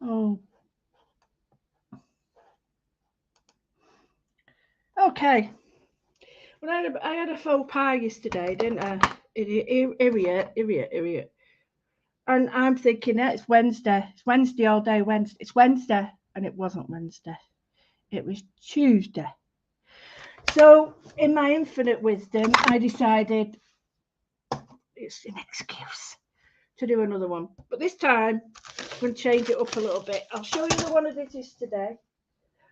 Oh. Okay. Well, I had a faux pas yesterday, didn't I? Idiot. And I'm thinking, it's Wednesday. It's Wednesday all day. Wednesday. It's Wednesday. And it wasn't Wednesday. It was Tuesday. So, in my infinite wisdom, I decided it's an excuse to do another one. But this time, I'm going to change it up a little bit. I'll show you the one I did yesterday.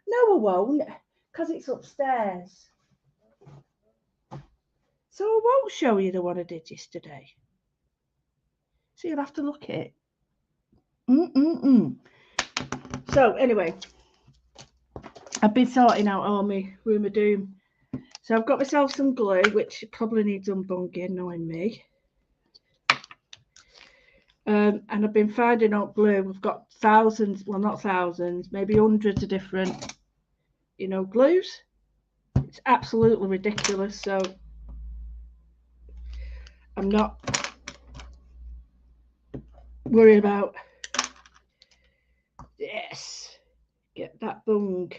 No, I won't, because it's upstairs. So I won't show you the one I did yesterday. So you'll have to look at it. So anyway, I've been sorting out all my room of doom. So I've got myself some glue, which probably needs unbunging, knowing me. And I've been finding out glue. We've got thousands, well, not thousands, maybe hundreds of different, glues. It's absolutely ridiculous. So I'm not worried about. Yes, get that bung.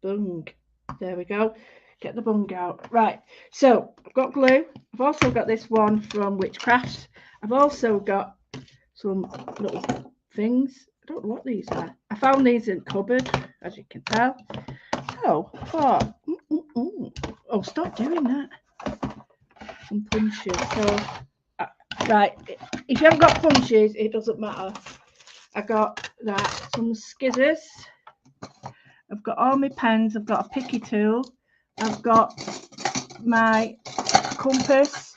There we go. Get the bung out. Right, so I've got glue. I've also got this one from Witchcraft. I've also got some little things. I don't know what these are. I found these in the cupboard, as you can tell. So I thought, oh, stop doing that. Some punches. So, right, if you haven't got punches, it doesn't matter. I got that, some skizzers. I've got all my pens. I've got a picky tool. I've got my compass.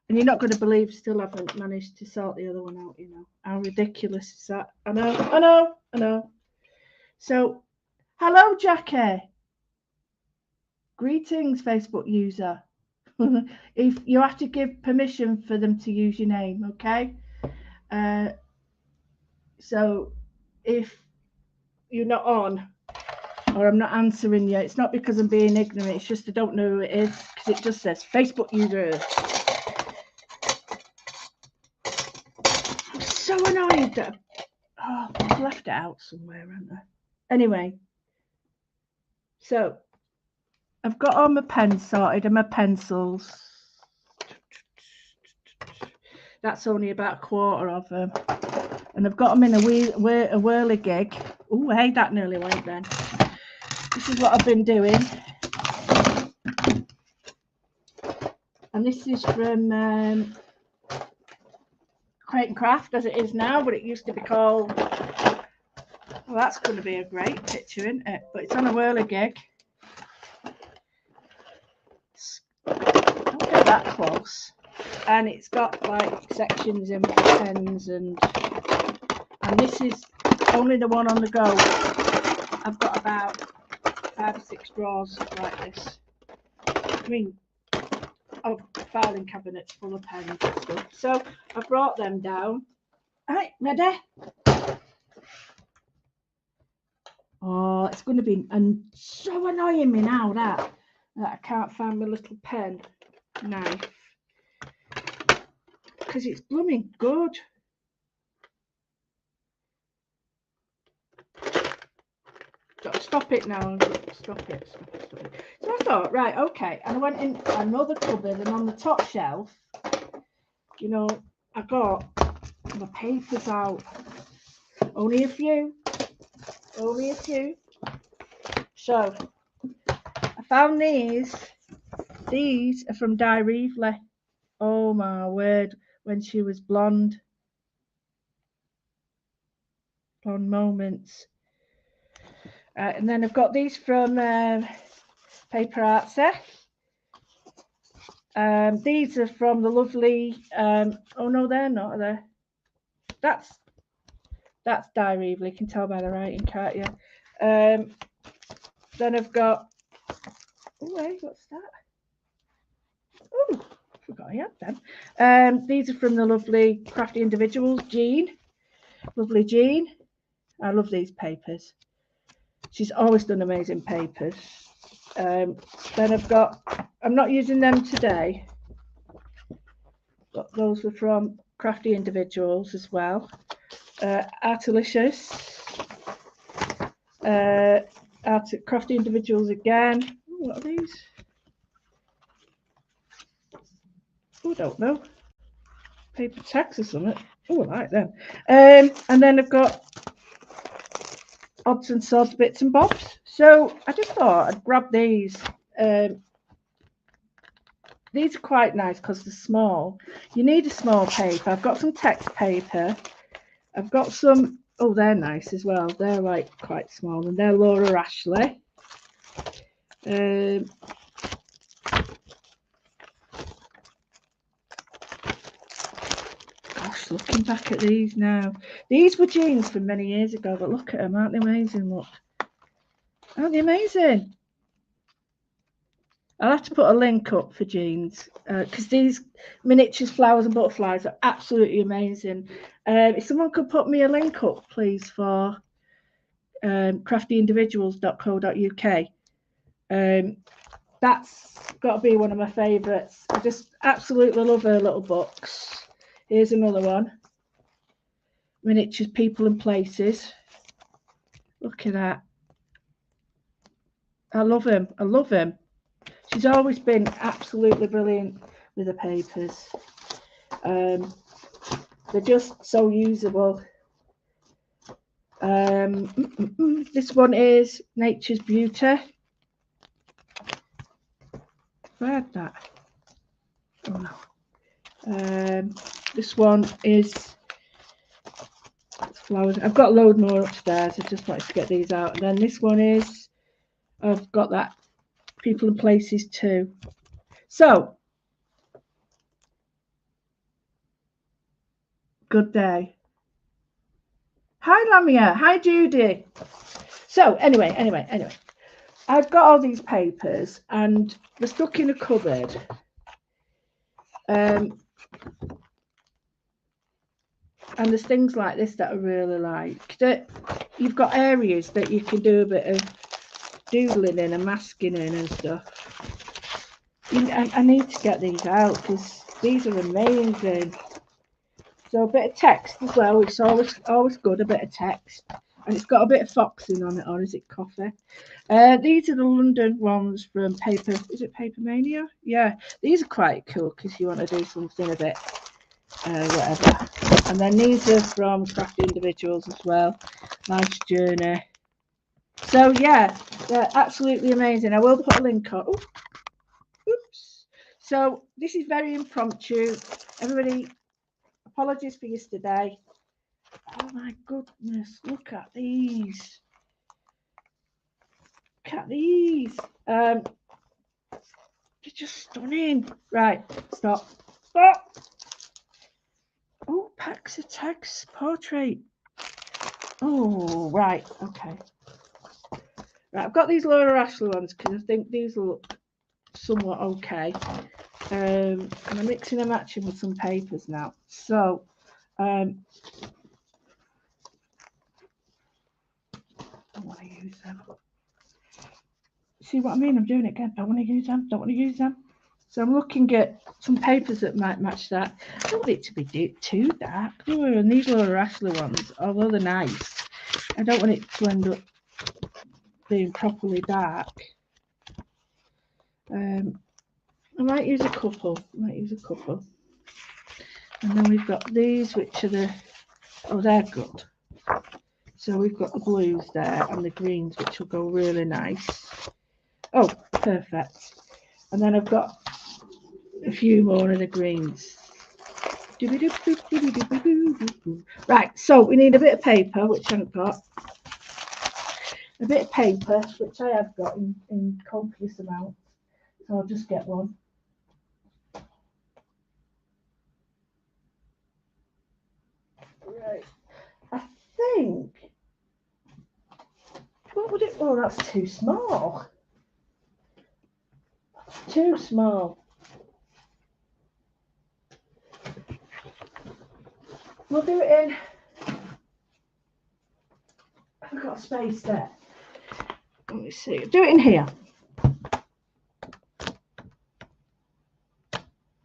And you're not going to believe still haven't managed to sort the other one out, How ridiculous is that? I know. So, hello, Jackie. Greetings, Facebook user. If you have to give permission for them to use your name, okay? So, if you're not on, or I'm not answering you, it's not because I'm being ignorant, it's just I don't know who it is, because it just says Facebook user. I'm so annoyed that I've left it out somewhere, haven't I? Anyway, so I've got all my pens sorted and my pencils. That's only about a quarter of them. And I've got them in a whirligig. Oh, hey, that nearly went then. This is what I've been doing. And this is from Crate and Craft, as it is now, but it used to be called... Well, that's going to be a great picture, isn't it? But it's on a whirligig. Don't get that close. And it's got like sections in pens, and this is only the one on the go. I've got about 5 or 6 drawers like this. I mean, filing cabinets full of pens and stuff. So I brought them down. Right, ready? Oh, it's going to be so annoying me now that I can't find my little pen knife, because it's blooming good. Stop it now. Stop it. So I thought, right, okay. And I went in another cupboard, and on the top shelf, I got my papers out. Only a few. So I found these. These are from Di Reevely. Oh my word, when she was blonde. Blonde moments. And then I've got these from Paper Artsy. These are from the lovely. Oh no, they're not. Are they? That's Di Reevely. You can tell by the writing, can't you? Then I've got. Oh wait, what's that? Oh, I forgot I had them. These are from the lovely Crafty Individuals, Jean. Lovely Jean. I love these papers. She's always done amazing papers. Then I've got, I'm not using them today, but those were from Crafty Individuals as well. Artilicious. Art Crafty Individuals again. Ooh, what are these? Oh, I don't know. Paper tags or something. Oh, I like them. And then I've got odds and sods, bits and bobs. So I just thought I'd grab these. These are quite nice because they're small. You need a small paper. I've got some text paper. I've got some, oh, they're nice as well. They're like quite small, and they're Laura Ashley. Gosh, looking back at these now. These were jeans from many years ago, but look at them. Aren't they amazing? Look. Aren't they amazing? I'll have to put a link up for jeans because these miniatures, flowers and butterflies are absolutely amazing. If someone could put me a link up, please, for craftyindividuals.co.uk. That's got to be one of my favourites. I just absolutely love her little books. Here's another one. Miniatures, people and places. Look at that. I love him. I love him. She's always been absolutely brilliant with the papers. They're just so usable. This one is Nature's Beauty. I had that. Oh no. This one is flowers. I've got a load more upstairs. I just wanted to get these out. And then this one is, I've got that people and places too. So, good day. Hi Lamia. Hi Judy. So anyway, I've got all these papers and they're stuck in a cupboard. And there's things like this that I really like. That you've got areas that you can do a bit of doodling in and masking in and stuff. I need to get these out because these are amazing. So a bit of text as well, which is always good, a bit of text. And it's got a bit of foxing on it, or is it coffee? These are the London ones from Paper, is it Paper Mania? Yeah, these are quite cool because you want to do something a bit whatever. And then these are from Crafty Individuals as well. Life's Journey. So yeah, they're absolutely amazing. I will put a link on. Oops. So this is very impromptu. Everybody, apologies for yesterday. Oh my goodness, look at these. Look at these. They're just stunning. Right, stop. Stop. Oh, packs of tags, portrait. Oh, right, okay. Right, I've got these Laura Ashley ones because I think these look somewhat okay. And I'm mixing and matching with some papers now. So, I want to use them. See what I mean? I'm doing it again. Don't want to use them. Don't want to use them. So I'm looking at some papers that might match that. I don't want it to be too dark. And these Laura Ashley ones, although they're nice, I don't want it to end up being properly dark. I might use a couple. And then we've got these, which are the, oh, they're good. So we've got the blues there and the greens, which will go really nice. Oh, perfect. And then I've got a few more of the greens. Right, so we need a bit of paper, which I've got. A bit of paper, which I have got in copious amounts. So I'll just get one. Right. I think, what would it, oh, that's too small. Too small. We'll do it in, I've got space there. Let me see, do it in here.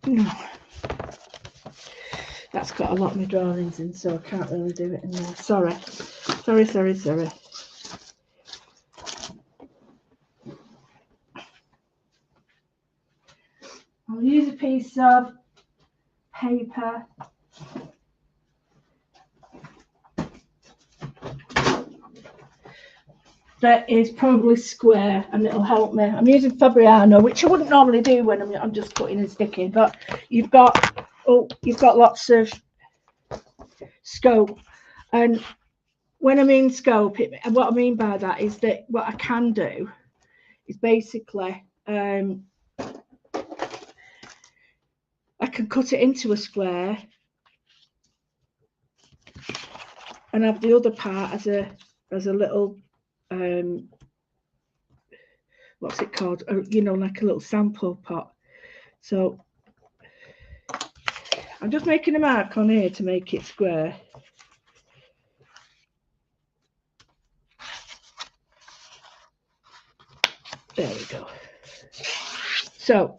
No. That's got a lot of my drawings in, so I can't really do it in there. Sorry. use a piece of paper. That is probably square, and it'll help me. I'm using Fabriano, which I wouldn't normally do when I'm just cutting and sticking, but you've got lots of scope. And when I mean scope, what I mean by that is that what I can do is basically I can cut it into a square and have the other part as a little what's it called? You know, like a little sample pot. So I'm just making a mark on here to make it square. There we go. So,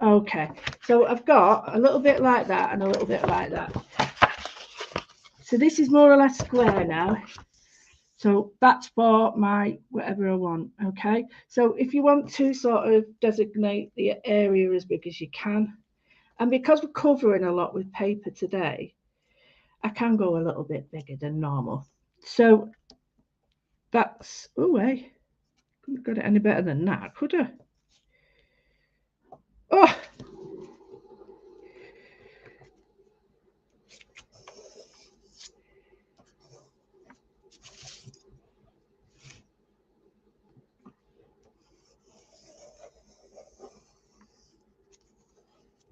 okay. So I've got a little bit like that and a little bit like that. So this is more or less square now. So that's for my whatever I want, okay? So if you want to sort of designate the area as big as you can, and because we're covering a lot with paper today, I can go a little bit bigger than normal. So that's, oh, hey, couldn't have got it any better than that, could I? Oh!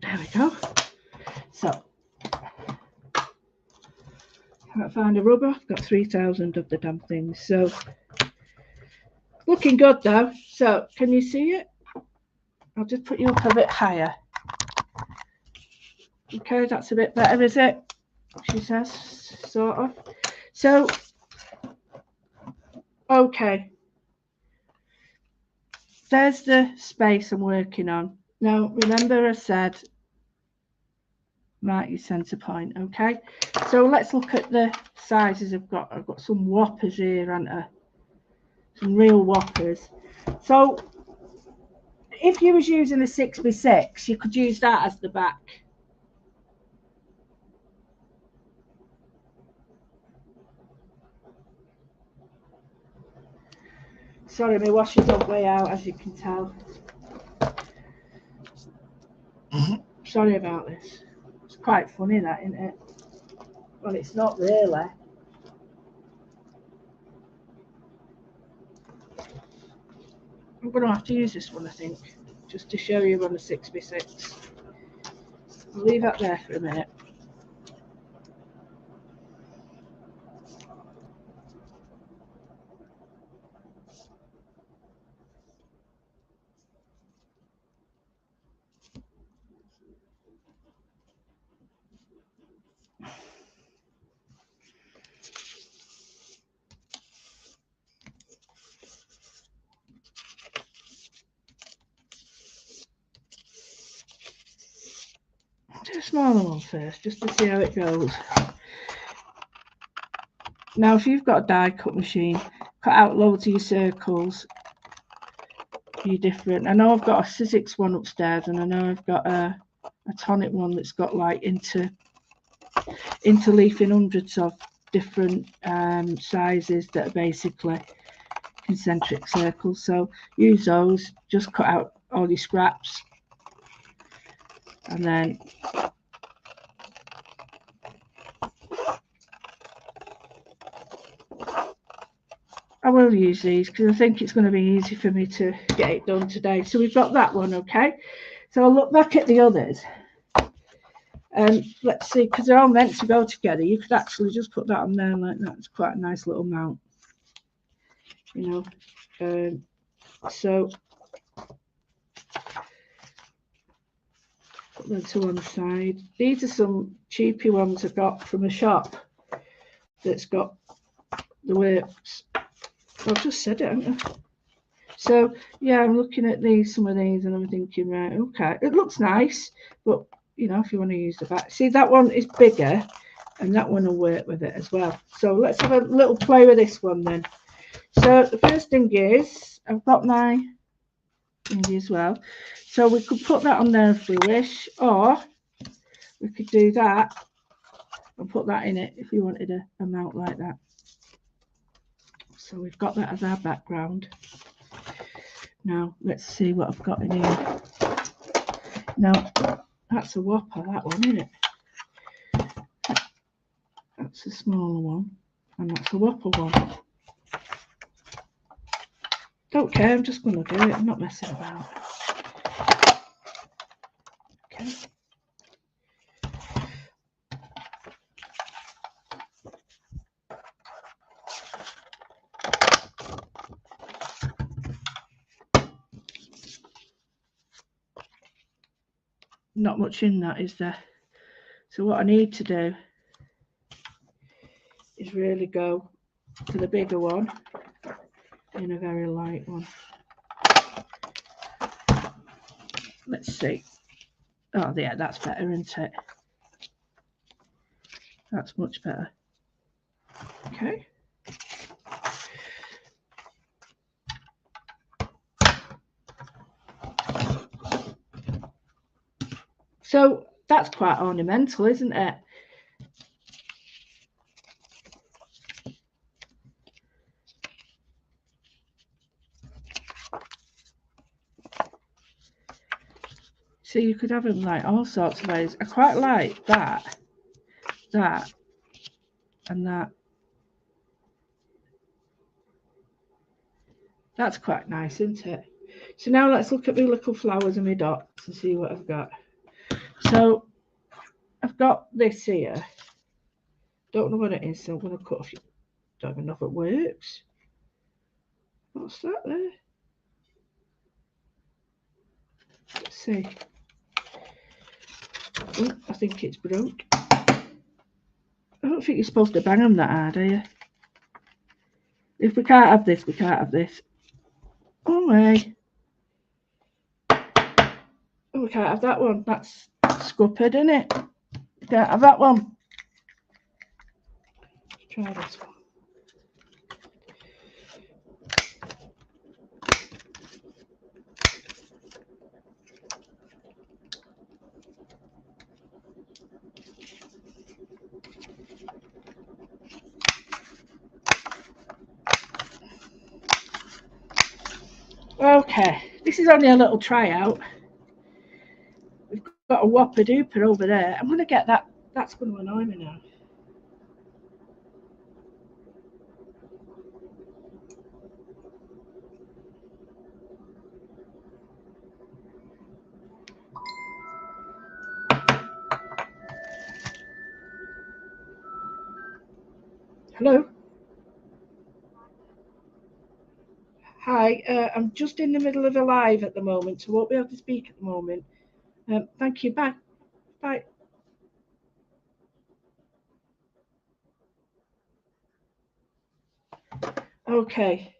There we go. So, can't find a rubber. I've got 3,000 of the damn things. So, looking good though. So, can you see it? I'll just put you up a bit higher. Okay, that's a bit better, is it? She says, sort of. So, okay. There's the space I'm working on. Now, remember I said mark your centre point, okay? So let's look at the sizes I've got. I've got some whoppers here, haven't I? Some real whoppers. So if you was using a 6x6, you could use that as the back. Sorry, my washer's on way out, as you can tell. Sorry about this. It's quite funny, that, isn't it? Well, it's not really. I'm going to have to use this one, I think, just to show you on a 6x6. I'll leave that there for a minute. Do a smaller one first, just to see how it goes. Now, if you've got a die cut machine, cut out loads of your circles. You're different. I know I've got a Sizzix one upstairs, and I know I've got a tonic one that's got like interleafing hundreds of different sizes that are basically concentric circles. So use those. Just cut out all your scraps, and then I will use these because I think it's going to be easy for me to get it done today. So we've got that one, okay? So I'll look back at the others. Let's see, because they're all meant to go together. You could actually just put that on there like that. It's quite a nice little mount, you know. So put them to one side. These are some cheapy ones I got from a shop that's got the works. I've just said it, haven't I? So yeah, I'm looking at some of these, and I'm thinking, right, okay, it looks nice, but you know, if you want to use the back, see, that one is bigger, and that one will work with it as well. So let's have a little play with this one then. So the first thing is, I've got my thingy as well. So we could put that on there if we wish, or we could do that and put that in it if you wanted a mount like that. So we've got that as our background. Now let's see what I've got in here. Now that's a whopper, that one, isn't it? That's a smaller one, and that's a whopper one. Don't care, I'm just going to do it, I'm not messing about. Okay. Not much in that, is there? So what I need to do is really go for the bigger one in a very light one. Let's see. Oh yeah, that's better, isn't it? That's much better. Okay. So that's quite ornamental, isn't it? So you could have them like all sorts of ways. I quite like that, and that. That's quite nice, isn't it? So now let's look at my little flowers and my dots and see what I've got. So I've got this here. Don't know what it is, so I'm going to cut a few. Don't even know if it works. What's that there? Let's see. Oh, I think it's broke. I don't think you're supposed to bang them that hard, are you? If we can't have this, we can't have this. Oh my. Oh, we can't have that one. That's scuppered, isn't it? We can't have that one. Let's try this one. Okay, this is only a little tryout. We've got a whopper duper over there. I'm going to get that. That's going to annoy me now. Hello? Hi, I'm just in the middle of a live at the moment, so I won't be able to speak at the moment. Thank you. Bye. Bye. Okay.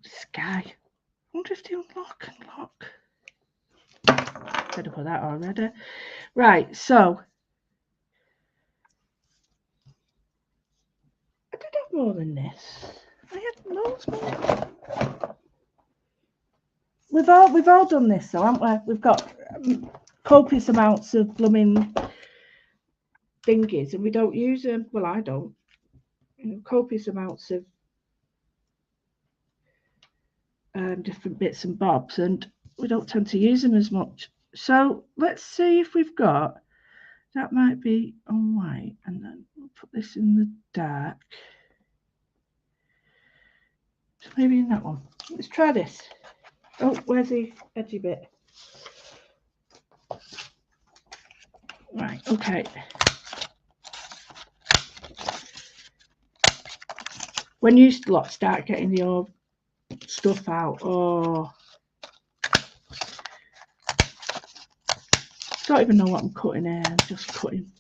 Sky. I wonder if they unlock and lock. Better put that already. Right, so I did have more than this. I had loads more. We've all done this, though, haven't we? We've got copious amounts of blooming thingies, and we don't use them. Well, I don't. Copious amounts of different bits and bobs, and we don't tend to use them as much. So let's see if we've got. That might be on white, and then we'll put this in the dark. So maybe in that one. Let's try this. Oh, where's the edgy bit? Right, okay. When you start getting your stuff out, oh, don't even know what I'm cutting here. I'm just cutting.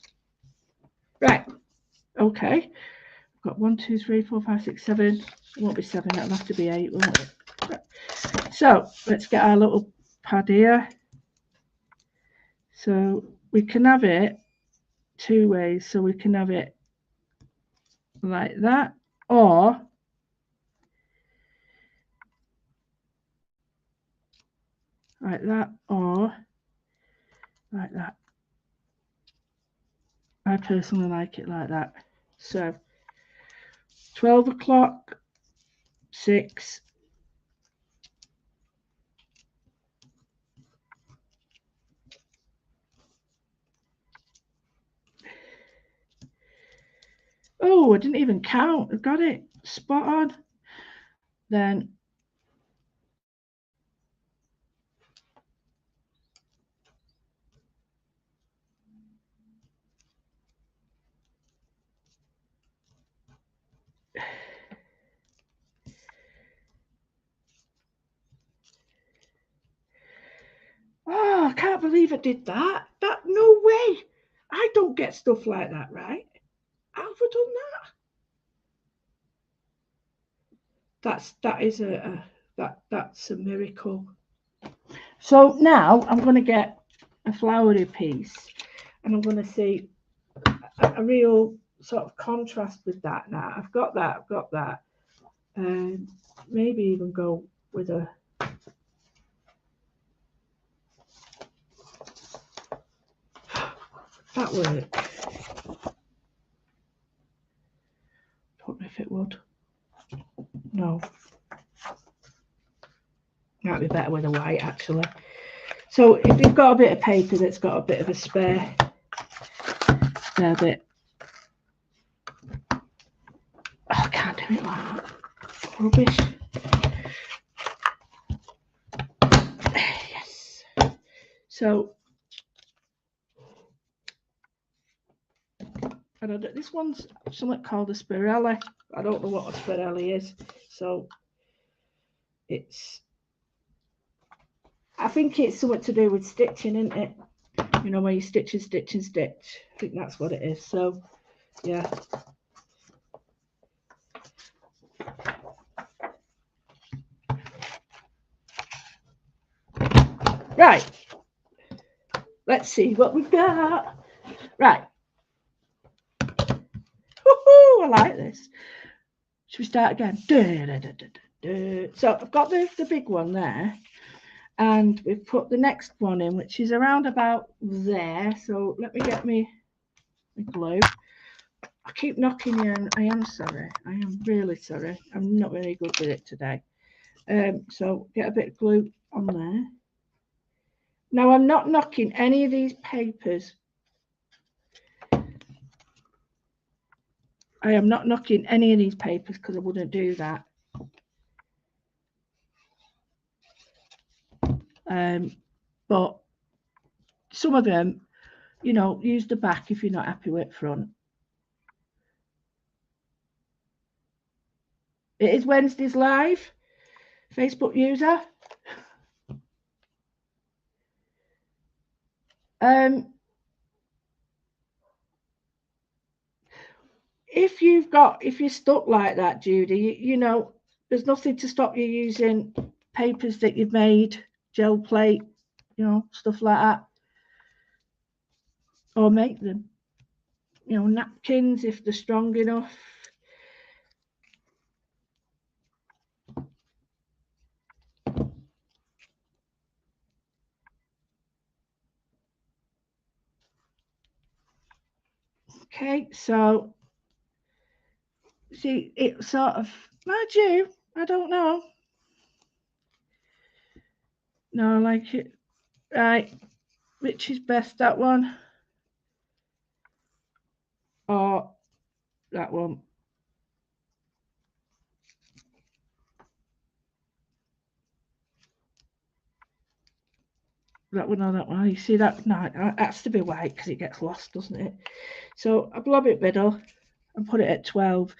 Right, okay. I've got 1, 2, 3, 4, 5, 6, 7. It won't be 7, it'll have to be 8, won't it? Right. So let's get our little pad here. So we can have it two ways. So we can have it like that, or like that, or like that. I personally like it like that. So 12 o'clock, 6. Oh, I didn't even count. I got it spot on. Then oh, I can't believe I did that. No way. I don't get stuff like that, right? How have I done that? That's a miracle. So now I'm going to get a flowery piece, and I'm going to see a real sort of contrast with that. Now I've got that. Maybe even go with a. That work. Don't know if it would. No. Might be better with a white actually. So if you've got a bit of paper that's got a bit of a spare bit. Oh, I can't do it like that. Rubbish. Yes. So I don't know, this one's something called a spirelli. I don't know what a spirelli is. So I think it's something to do with stitching, isn't it? You know, when you stitch and stitch and stitch. I think that's what it is. So yeah. Right. Let's see what we've got. Right. Woohoo, I like this. Should we start again? So I've got the big one there, and we've put the next one in, which is around about there. So let me get my glue. I keep knocking you, and I am sorry. I am really sorry. I'm not very good with it today. So get a bit of glue on there. Now I'm not knocking any of these papers. I am not knocking any of these papers because I wouldn't do that. But some of them, you know, use the back if you're not happy with front. It is Wednesday's live. Facebook user. If you're stuck like that, Judy, you know, there's nothing to stop you using papers that you've made, gel plate, you know, stuff like that. Or make them, you know, napkins if they're strong enough. Okay, so see, it sort of, mind you, I don't know. No, I like it. Right, which is best, that one or that one? That one or that one? You see that? No, it has to be white because it gets lost, doesn't it? So I blob it middle and put it at 12.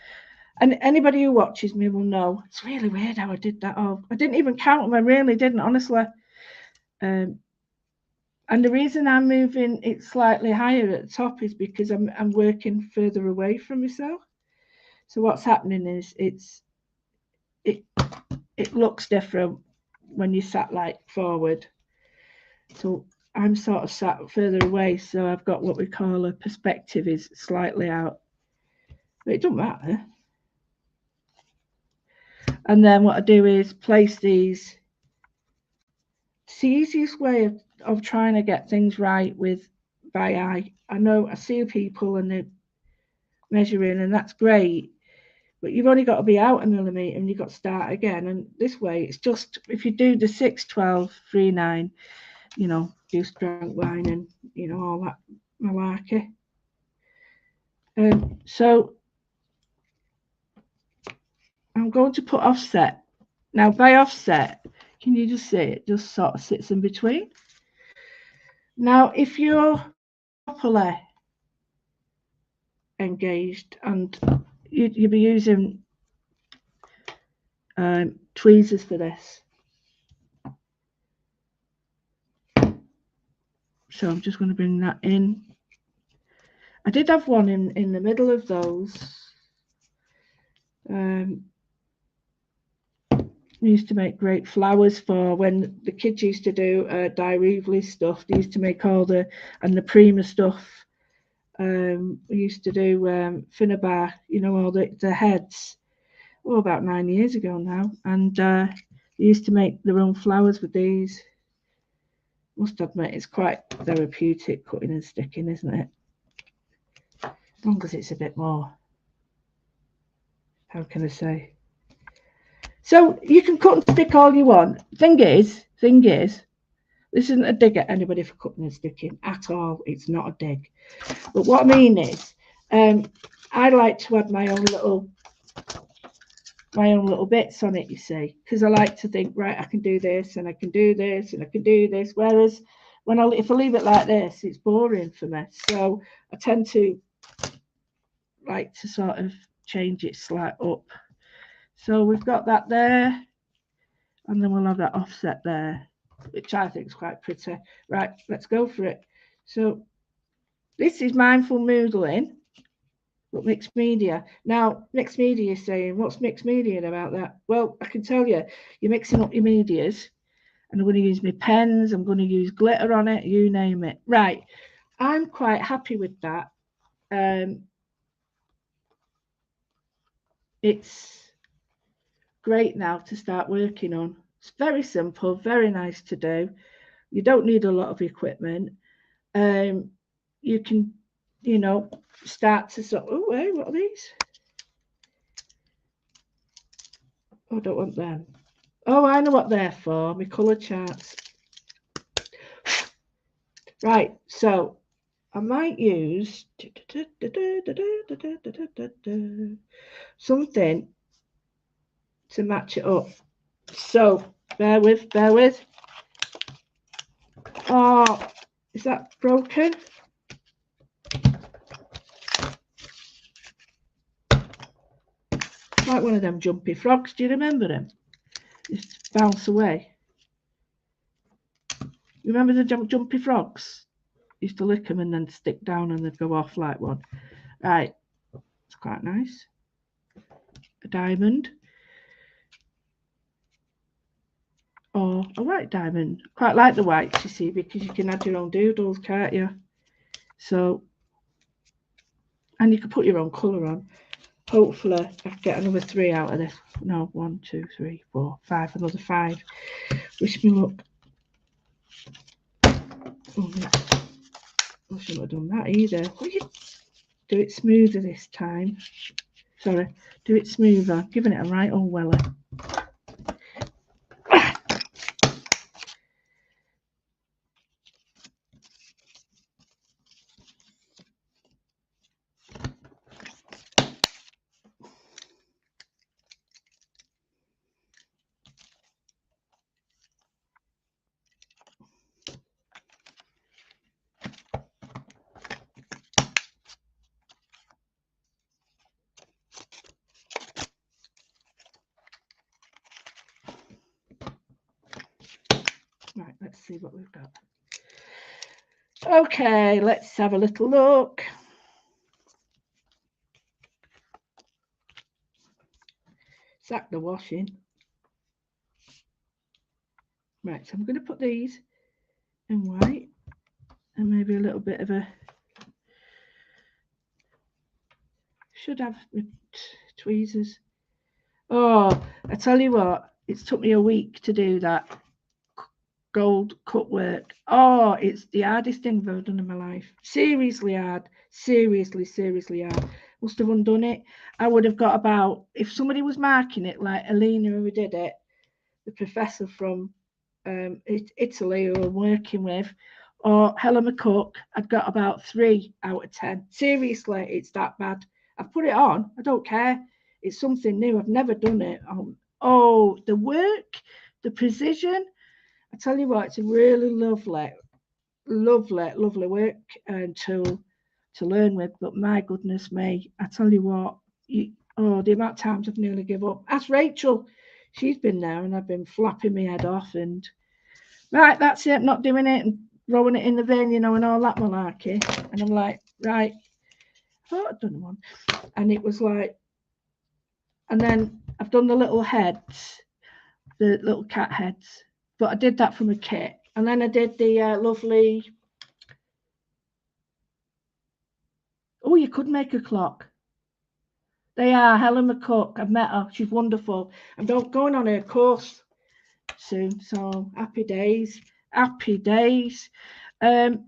And anybody who watches me will know it's really weird how I did that. Oh, I didn't even count them. I really didn't, honestly. And the reason I'm moving it slightly higher at the top is because I'm working further away from myself. So what's happening is it looks different when you sat like forward. So I'm sort of sat further away, so I've got what we call a perspective is slightly out. But it doesn't matter. And then what I do is place these. It's the easiest way of trying to get things right with by eye. I know I see people and they're measuring, and that's great. But you've only got to be out a millimetre and you've got to start again. And this way, it's just, if you do the 6, 12, 3, 9, you know, do strength line and, you know, all that malarkey. So I'm going to put offset. Now, by offset, can you just see it just sort of sits in between? Now, if you're properly engaged and you'd be using tweezers for this. So I'm just going to bring that in. I did have one in the middle of those. We used to make great flowers for when the kids used to do Dyrevely stuff. They used to make all the Prima stuff. We used to do Finnabar, you know, all the heads. Oh, about 9 years ago now. And they used to make their own flowers with these. Must admit, it's quite therapeutic cutting and sticking, isn't it? As long as it's a bit more, how can I say? So you can cut and stick all you want. Thing is, this isn't a dig at anybody for cutting and sticking at all. It's not a dig. But what I mean is, I like to add my own little bits on it, you see, because I like to think, right, I can do this and I can do this and I can do this. Whereas if I leave it like this, it's boring for me. So I tend to like to sort of change it slight up. So we've got that there, and then we'll have that offset there, which I think is quite pretty. Right, let's go for it. So this is Mindful Moodling, but mixed media. Now, mixed media is saying, what's mixed media about that? Well, I can tell you, you're mixing up your medias, and I'm going to use my pens, I'm going to use glitter on it, you name it. Right, I'm quite happy with that. It's great now to start working on. It's very simple, very nice to do. You don't need a lot of equipment. You can, you know, start to sort. Oh, hey, what are these? Oh, I don't want them. Oh, I know what they're for. My colour charts. Right, so I might use something to match it up. So bear with. Oh, is that broken? Like one of them jumpy frogs. Do you remember them? Just bounce away. You remember the jumpy frogs? Used to lick them and then stick down and they'd go off like one. Right, it's quite nice. A diamond. Or a white diamond. Quite like the whites, you see, because you can add your own doodles, can't you? So, and you can put your own colour on. Hopefully, I can get another 3 out of this. No, 1, 2, 3, 4, 5. Another 5. Wish me luck. Oh, yeah. I shouldn't have done that either. Do it smoother this time. Sorry, do it smoother. Giving it a right old welly. Right, let's see what we've got. Okay, let's have a little look. Sack the washing. Right, so I'm going to put these in white. and maybe a little bit of a, should have tweezers. Oh, I tell you what, it's took me a week to do that gold cut work. Oh, it's the hardest thing I've ever done in my life. Seriously hard. Seriously hard. Must have undone it. I would have got about, if somebody was marking it like Alina who did it, the professor from Italy who I'm working with, or Helen McCook, I'd got about 3 out of 10. Seriously, it's that bad. I've put it on. I don't care. It's something new. I've never done it. Oh, the work, the precision. I tell you what, it's a really lovely work and tool to learn with. But my goodness me, I tell you what, the amount of times I've nearly give up. Ask Rachel. She's been there and I've been flapping my head off and right, that's it, not doing it and throwing it in the bin, and all that malarkey. And I'm like, right, I thought I'd done one. And it was like, and then I've done the little heads, the little cat heads. But I did that from a kit. And then I did the lovely, oh, you could make a clock. They are Helen McCook. I've met her. She's wonderful. I'm going on her course soon. So happy days. Happy days. Right.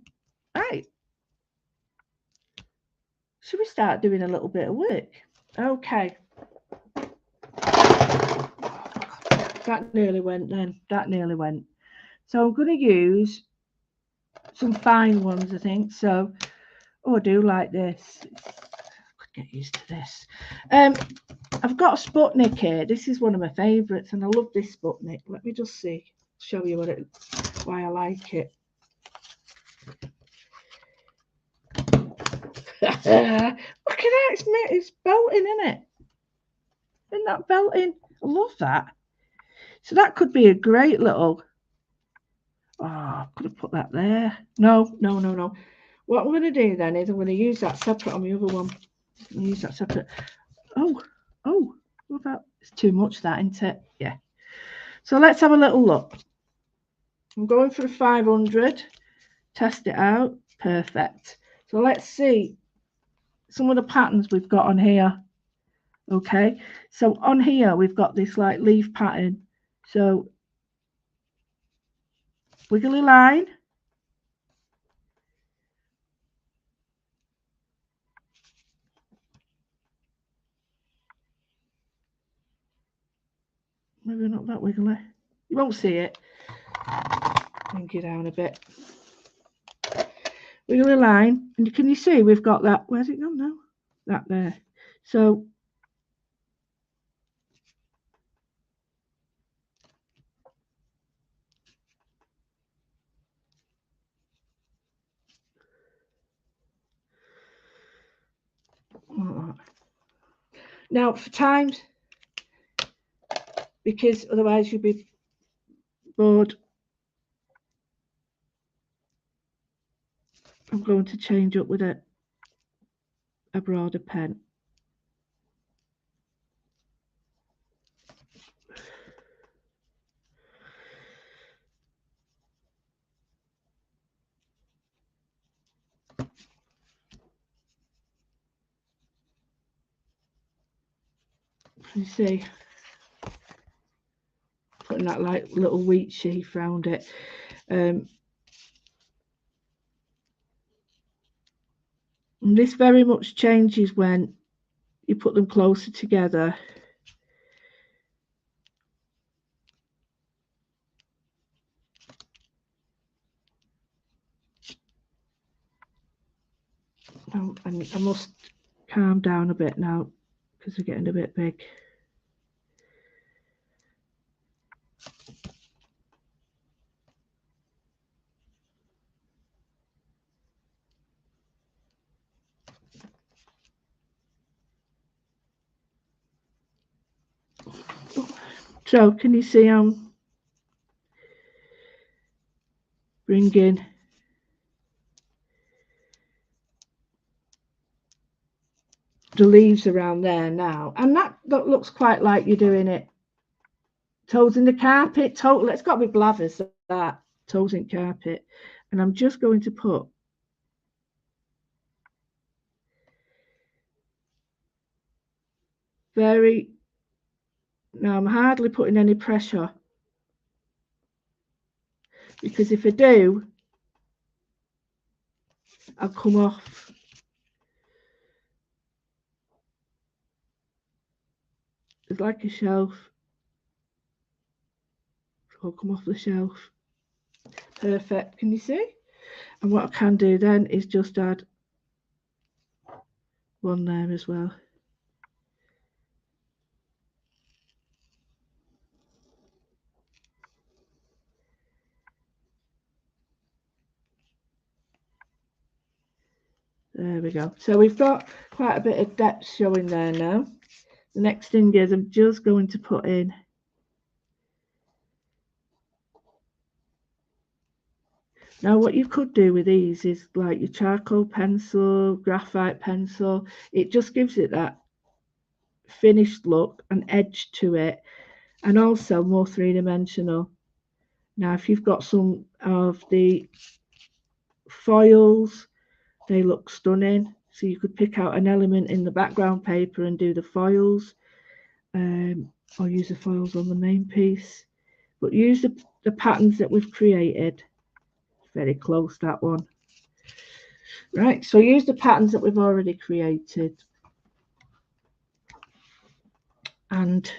Should we start doing a little bit of work? Okay. That nearly went then. That nearly went. So I'm going to use some fine ones, I think. So, oh, I do like this. I could get used to this. I've got a Sputnik here. This is one of my favourites, and I love this Sputnik. Let me just see. Show you why I like it. Look at that. It's belting, isn't it? Isn't that belting? I love that. So that could be a great little. Oh, I could have put that there. No. What I'm going to do then is I'm going to use that separate on the other one. Use that separate. Oh, what about? It's too much, that, isn't it? Yeah. So let's have a little look. I'm going for the 500. Test it out. Perfect. So let's see some of the patterns we've got on here. Okay. So on here we've got this like leaf pattern. So wiggly line. Maybe not that wiggly. You won't see it. Bring it down a bit. Wiggly line. And can you see we've got that? Where's it gone now? That there. So now for times, because otherwise you'll be bored, I'm going to change up with a broader pen. You see, putting that like little wheat sheaf around it. And this very much changes when you put them closer together. And I must calm down a bit now because they're getting a bit big. So can you see I'm bringing the leaves around there now, and that looks quite like you're doing it toes in the carpet. Total, it's got to be blathers, that toes in carpet. And I'm just going to put very, now I'm hardly putting any pressure, because if I do, I'll come off. It's like a shelf. I'll come off the shelf. Perfect, can you see? And what I can do then is just add one there as well. There we go. So we've got quite a bit of depth showing there now. The next thing is I'm just going to put in now what you could do with these is like your charcoal pencil, graphite pencil. It just gives it that finished look, an edge to it, and also more three-dimensional. Now if you've got some of the foils, they look stunning. So you could pick out an element in the background paper and do the foils, or use the foils on the main piece. But use the patterns that we've created. Very close, that one. Right, so use the patterns that we've already created. And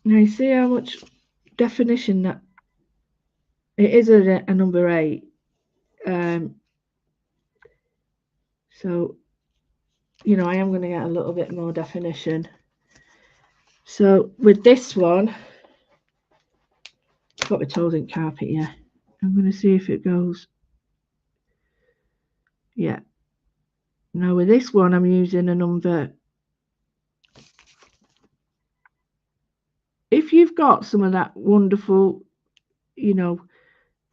now you see how much definition that it is a number 8. So, you know, I am going to get a little bit more definition. So with this one, I've got my toes in carpet, yeah. I'm going to see if it goes. Yeah. Now with this one, I'm using a number. If you've got some of that wonderful, you know,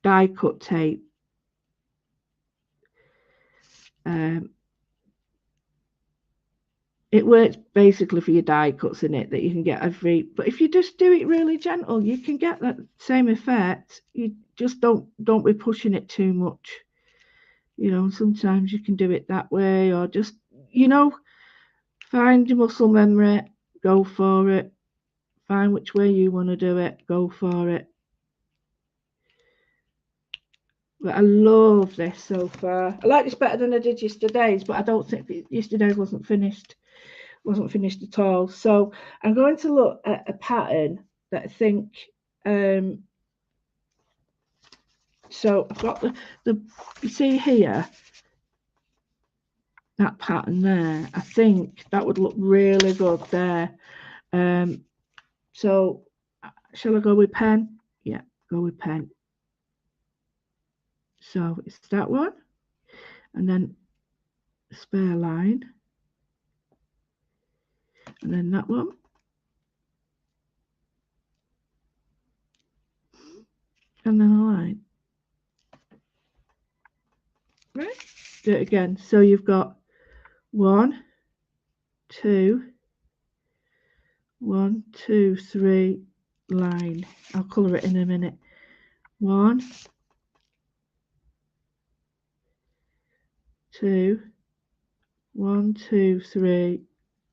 die cut tape, it works basically for your die cuts in it that you can get every, but if you just do it really gentle, you can get that same effect. You just don't be pushing it too much, you know. Sometimes you can do it that way, or just, you know, find your muscle memory, go for it, find which way you want to do it, go for it. But I love this so far. I like this better than I did yesterday's, but I don't think yesterday's wasn't finished at all. So I'm going to look at a pattern that I think, so I've got the you see here, that pattern there. I think that would look really good there. So shall I go with pen? Yeah, go with pen. So it's that one, and then a spare line, and then that one, and then a line. Right, do it again. So you've got 1, 2, 1, 2, 3, line. I'll colour it in a minute. 1, 2, 1, 2, 3,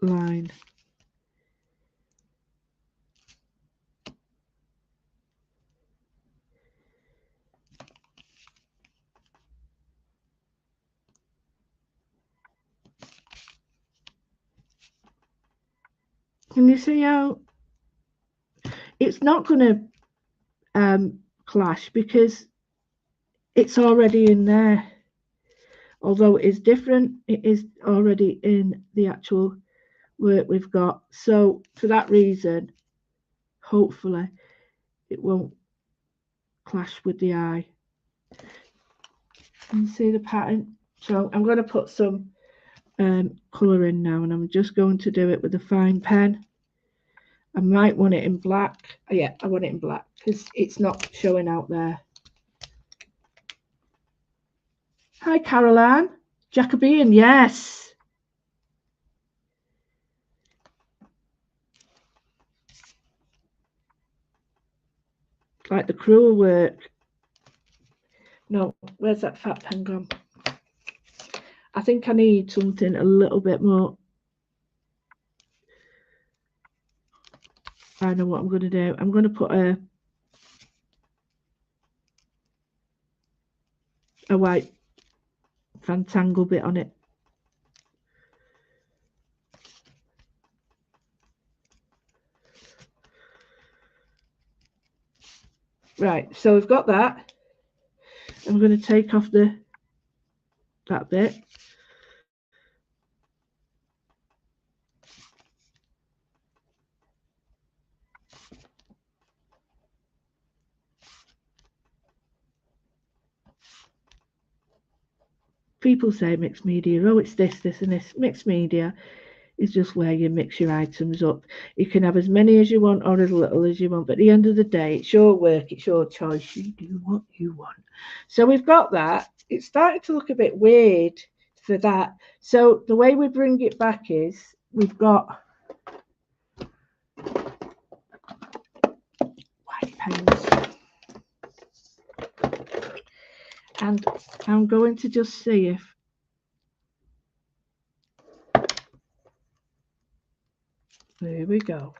line. Can you see how it's not going to clash, because it's already in there. Although it is different, it is already in the actual work we've got. So for that reason, hopefully it won't clash with the eye. Can you see the pattern? So I'm going to put some colour in now, and I'm just going to do it with a fine pen. I might want it in black. Yeah, I want it in black because it's not showing out there. Hi, Caroline. Jacobean, yes. Like the cruel work. No, where's that fat pen gone? I think I need something a little bit more. I know what I'm going to do. I'm going to put a white Fantangle bit on it. Right, so we've got that. I'm going to take off that bit. People say mixed media, oh, it's this, and this. Mixed media is just where you mix your items up. You can have as many as you want or as little as you want, but at the end of the day, it's your work, it's your choice. You do what you want. So we've got that. It's starting to look a bit weird for that. So the way we bring it back is we've got white pens. And I'm going to just see if there we go.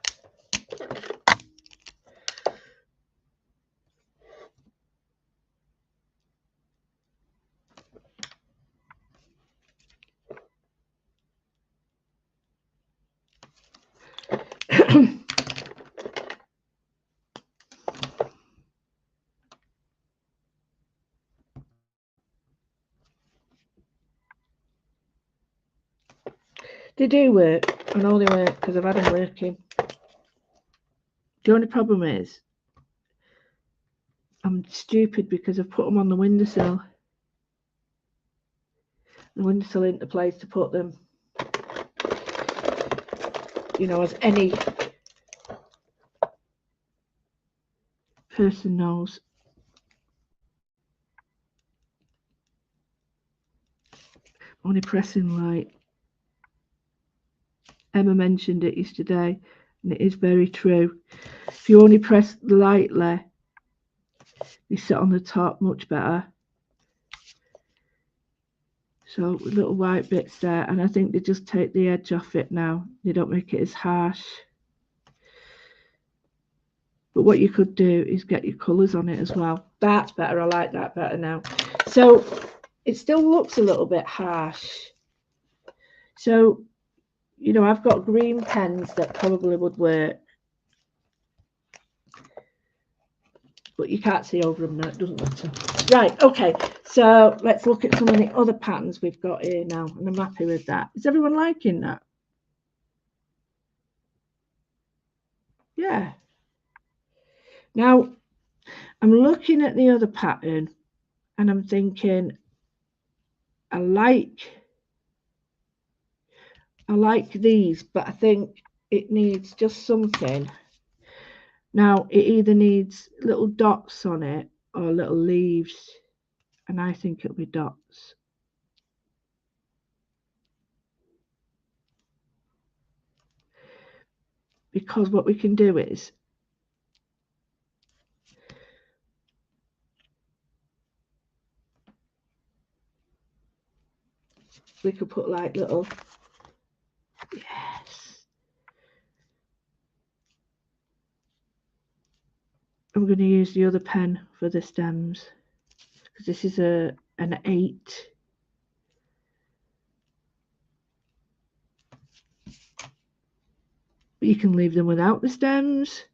They do work, I know they work because I've had them working. The only problem is I'm stupid because I've put them on the windowsill. The windowsill isn't the place to put them. You know, as any person knows. Only pressing light. Emma mentioned it yesterday, and it is very true. If you only press lightly, they sit on the top much better. So little white bits there, and I think they just take the edge off it now. They don't make it as harsh. But what you could do is get your colours on it as well. That's better. I like that better now. So it still looks a little bit harsh. So, you know, I've got green pens that probably would work. But you can't see over them now, it doesn't matter. Right, okay, so let's look at some of the other patterns we've got here now, and I'm happy with that. Is everyone liking that? Yeah. Now, I'm looking at the other pattern, and I'm thinking, I like these, but I think it needs just something. Now, it either needs little dots on it or little leaves, and I think it'll be dots. Because what we can do is we could put like little, yes. I'm going to use the other pen for the stems because this is an 8. But you can leave them without the stems.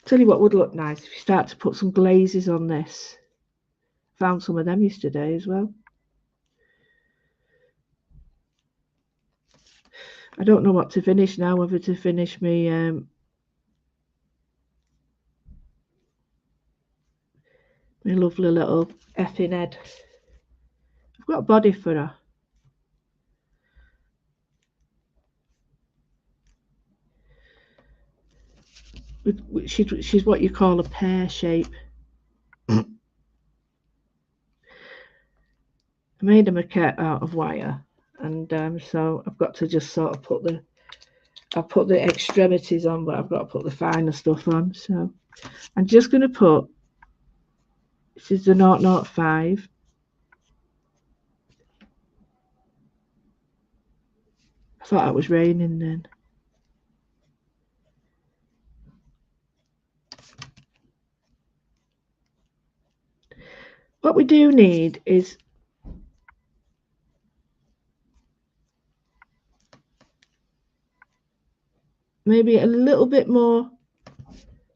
Tell you what would look nice if you start to put some glazes on this. Found some of them yesterday as well. I don't know what to finish now, whether to finish me My lovely little effing head. I've got a body for her. She's what you call a pear shape. I made a maquette out of wire, and so I've got to just sort of put the extremities on, but I've got to put the finer stuff on. So I'm just going to put, this is the 005. I thought it was raining then. What we do need is maybe a little bit more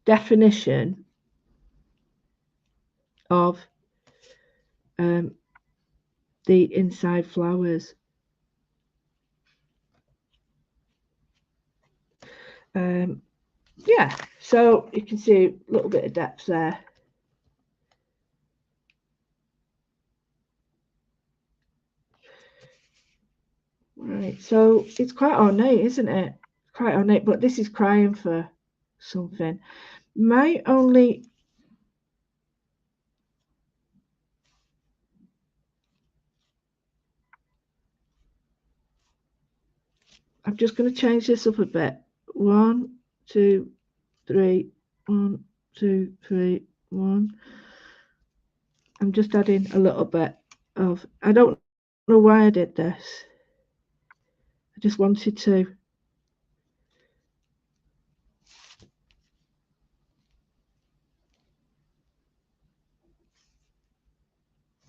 definition of the inside flowers. Yeah, so you can see a little bit of depth there. Right, so it's quite ornate, isn't it? Quite ornate, but this is crying for something. My only I'm just going to change this up a bit. 1, 2, 3, 1, 2, 3, 1. I'm just adding a little bit of, I don't know why I did this. I just wanted to.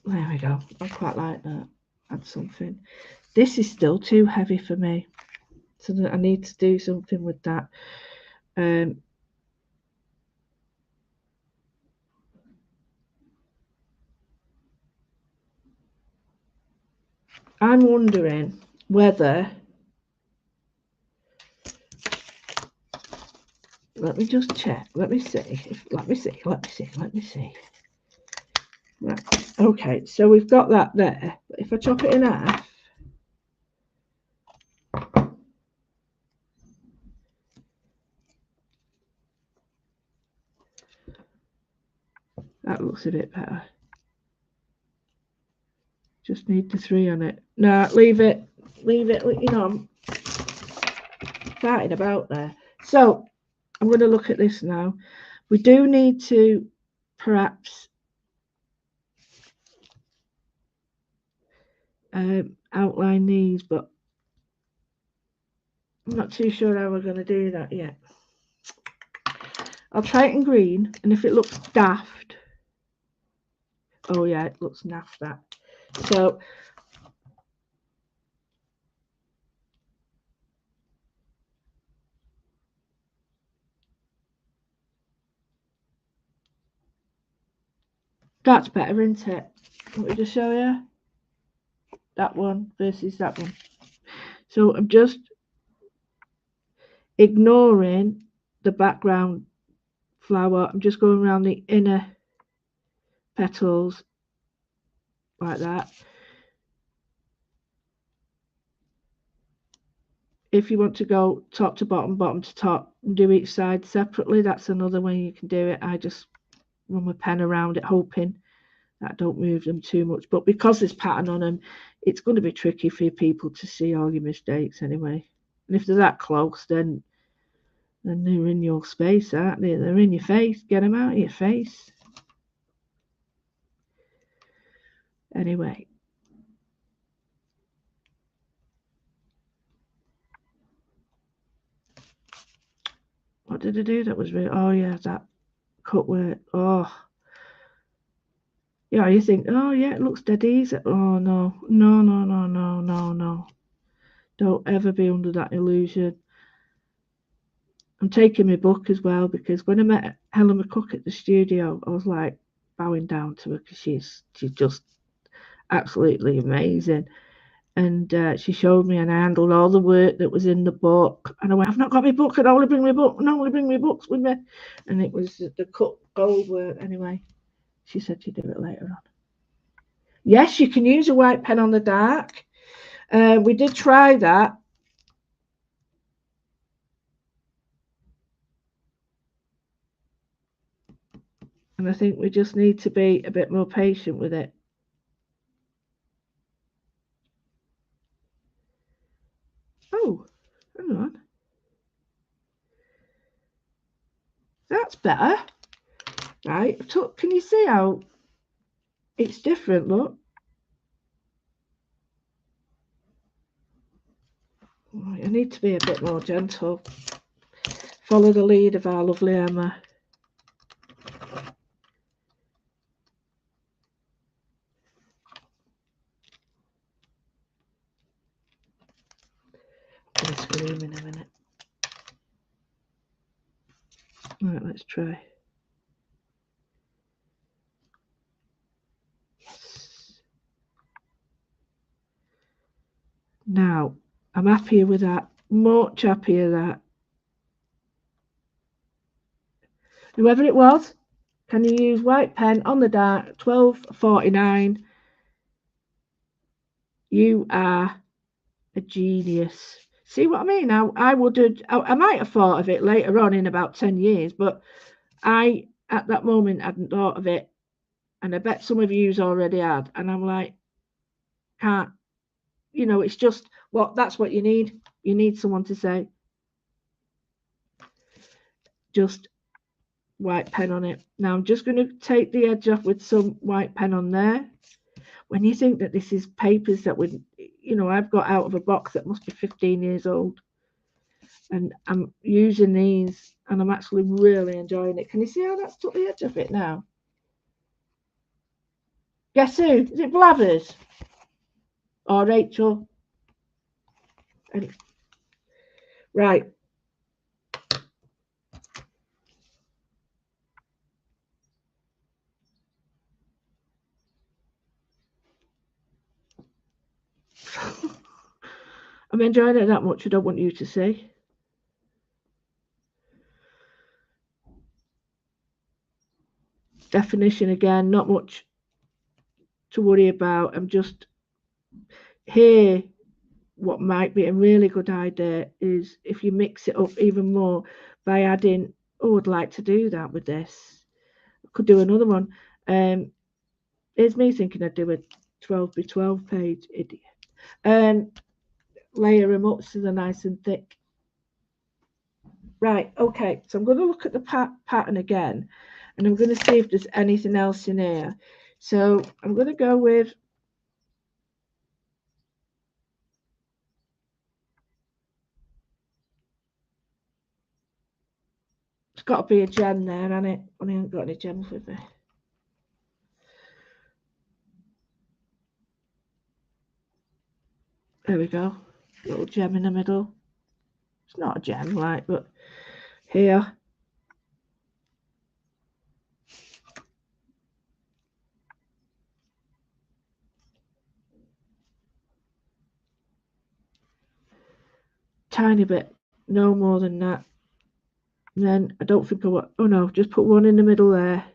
There we go. I quite like that. Add something. This is still too heavy for me, so that I need to do something with that. I'm wondering whether, let me just check, let me see. Right, okay, so we've got that there. But if I chop it in half, that looks a bit better. Just need the 3 on it. No, leave it, you know, I'm farting about there. So I'm going to look at this now. We do need to perhaps outline these, but I'm not too sure how we're going to do that yet. I'll try it in green, and if it looks daft, oh yeah, it looks naff, that. So that's better, isn't it? Let me just show you that one versus that one. So I'm just ignoring the background flower. I'm just going around the inner petals like that. If you want to go top to bottom, bottom to top, and do each side separately, that's another way you can do it. I just run my pen around it, hoping that don't move them too much. But because there's pattern on them, it's going to be tricky for people to see all your mistakes anyway. And if they're that close, then they're in your space, aren't they? They're in your face. Get them out of your face. Anyway. What did I do? That was really, oh yeah, that cut work. Oh. Yeah, you think, oh yeah, it looks dead easy. Oh no. Don't ever be under that illusion. I'm taking my book as well, because when I met Helen McCook at the studio, I was like bowing down to her, because she's just absolutely amazing. And she showed me, and I handled all the work that was in the book. And I went, I've not got my book, I'd only bring my book, and only bring my books with me. And it was the cut gold work anyway. She said she'd do it later on. Yes, you can use a white pen on the dark. We did try that. And I think we just need to be a bit more patient with it. Oh, hang on. That's better. Right. Can you see how it's different? Look. I need to be a bit more gentle. Follow the lead of our lovely Emma. I'm going to scream in a minute. Right, let's try. Yes. Now, I'm happier with that. Much happier that. Whoever it was, can you use white pen on the dark? 12.49. You are a genius. See what I mean? I would have. I might have thought of it later on in about 10 years, but I at that moment hadn't thought of it, and I bet some of you's already had. And I'm like, can't. You know, it's just that's what you need. You need someone to say, just white pen on it. Now I'm just going to take the edge off with some white pen on there. When you think that this is papers that would, I've got out of a box that must be 15 years old, and I'm using these, and I'm actually really enjoying it. Can you see how that's took the edge off it now? Guess who? Is it Blathers or Rachel? Right. I'm enjoying it that much. I don't want you to see. Definition again, not much to worry about. I'm just here. What might be a really good idea is if you mix it up even more by adding, I'd like to do that with this. I could do another one. Here's me thinking I'd do a 12 by 12 page, idiot. Layer them up so they're nice and thick. Right, okay, so I'm going to look at the pattern again, and I'm going to see if there's anything else in here. So I'm going to go with it's got to be a gem there, hasn't it? I haven't got any gems with me. There we go. Little gem in the middle. It's not a gem, like, but here. Tiny bit, no more than that. And then I don't think I want, oh no, just put one in the middle there.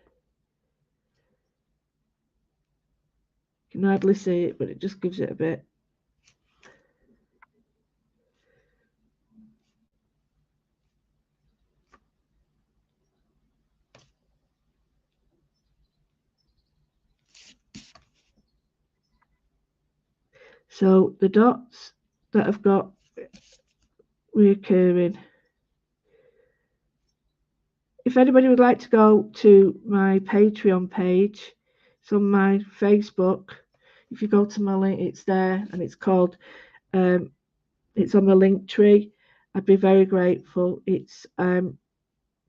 You can hardly see it, but it just gives it a bit. So the dots that I've got reoccurring. If anybody would like to go to my Patreon page, it's on my Facebook. If you go to my link, it's there, and it's called, it's on the link tree. I'd be very grateful. It's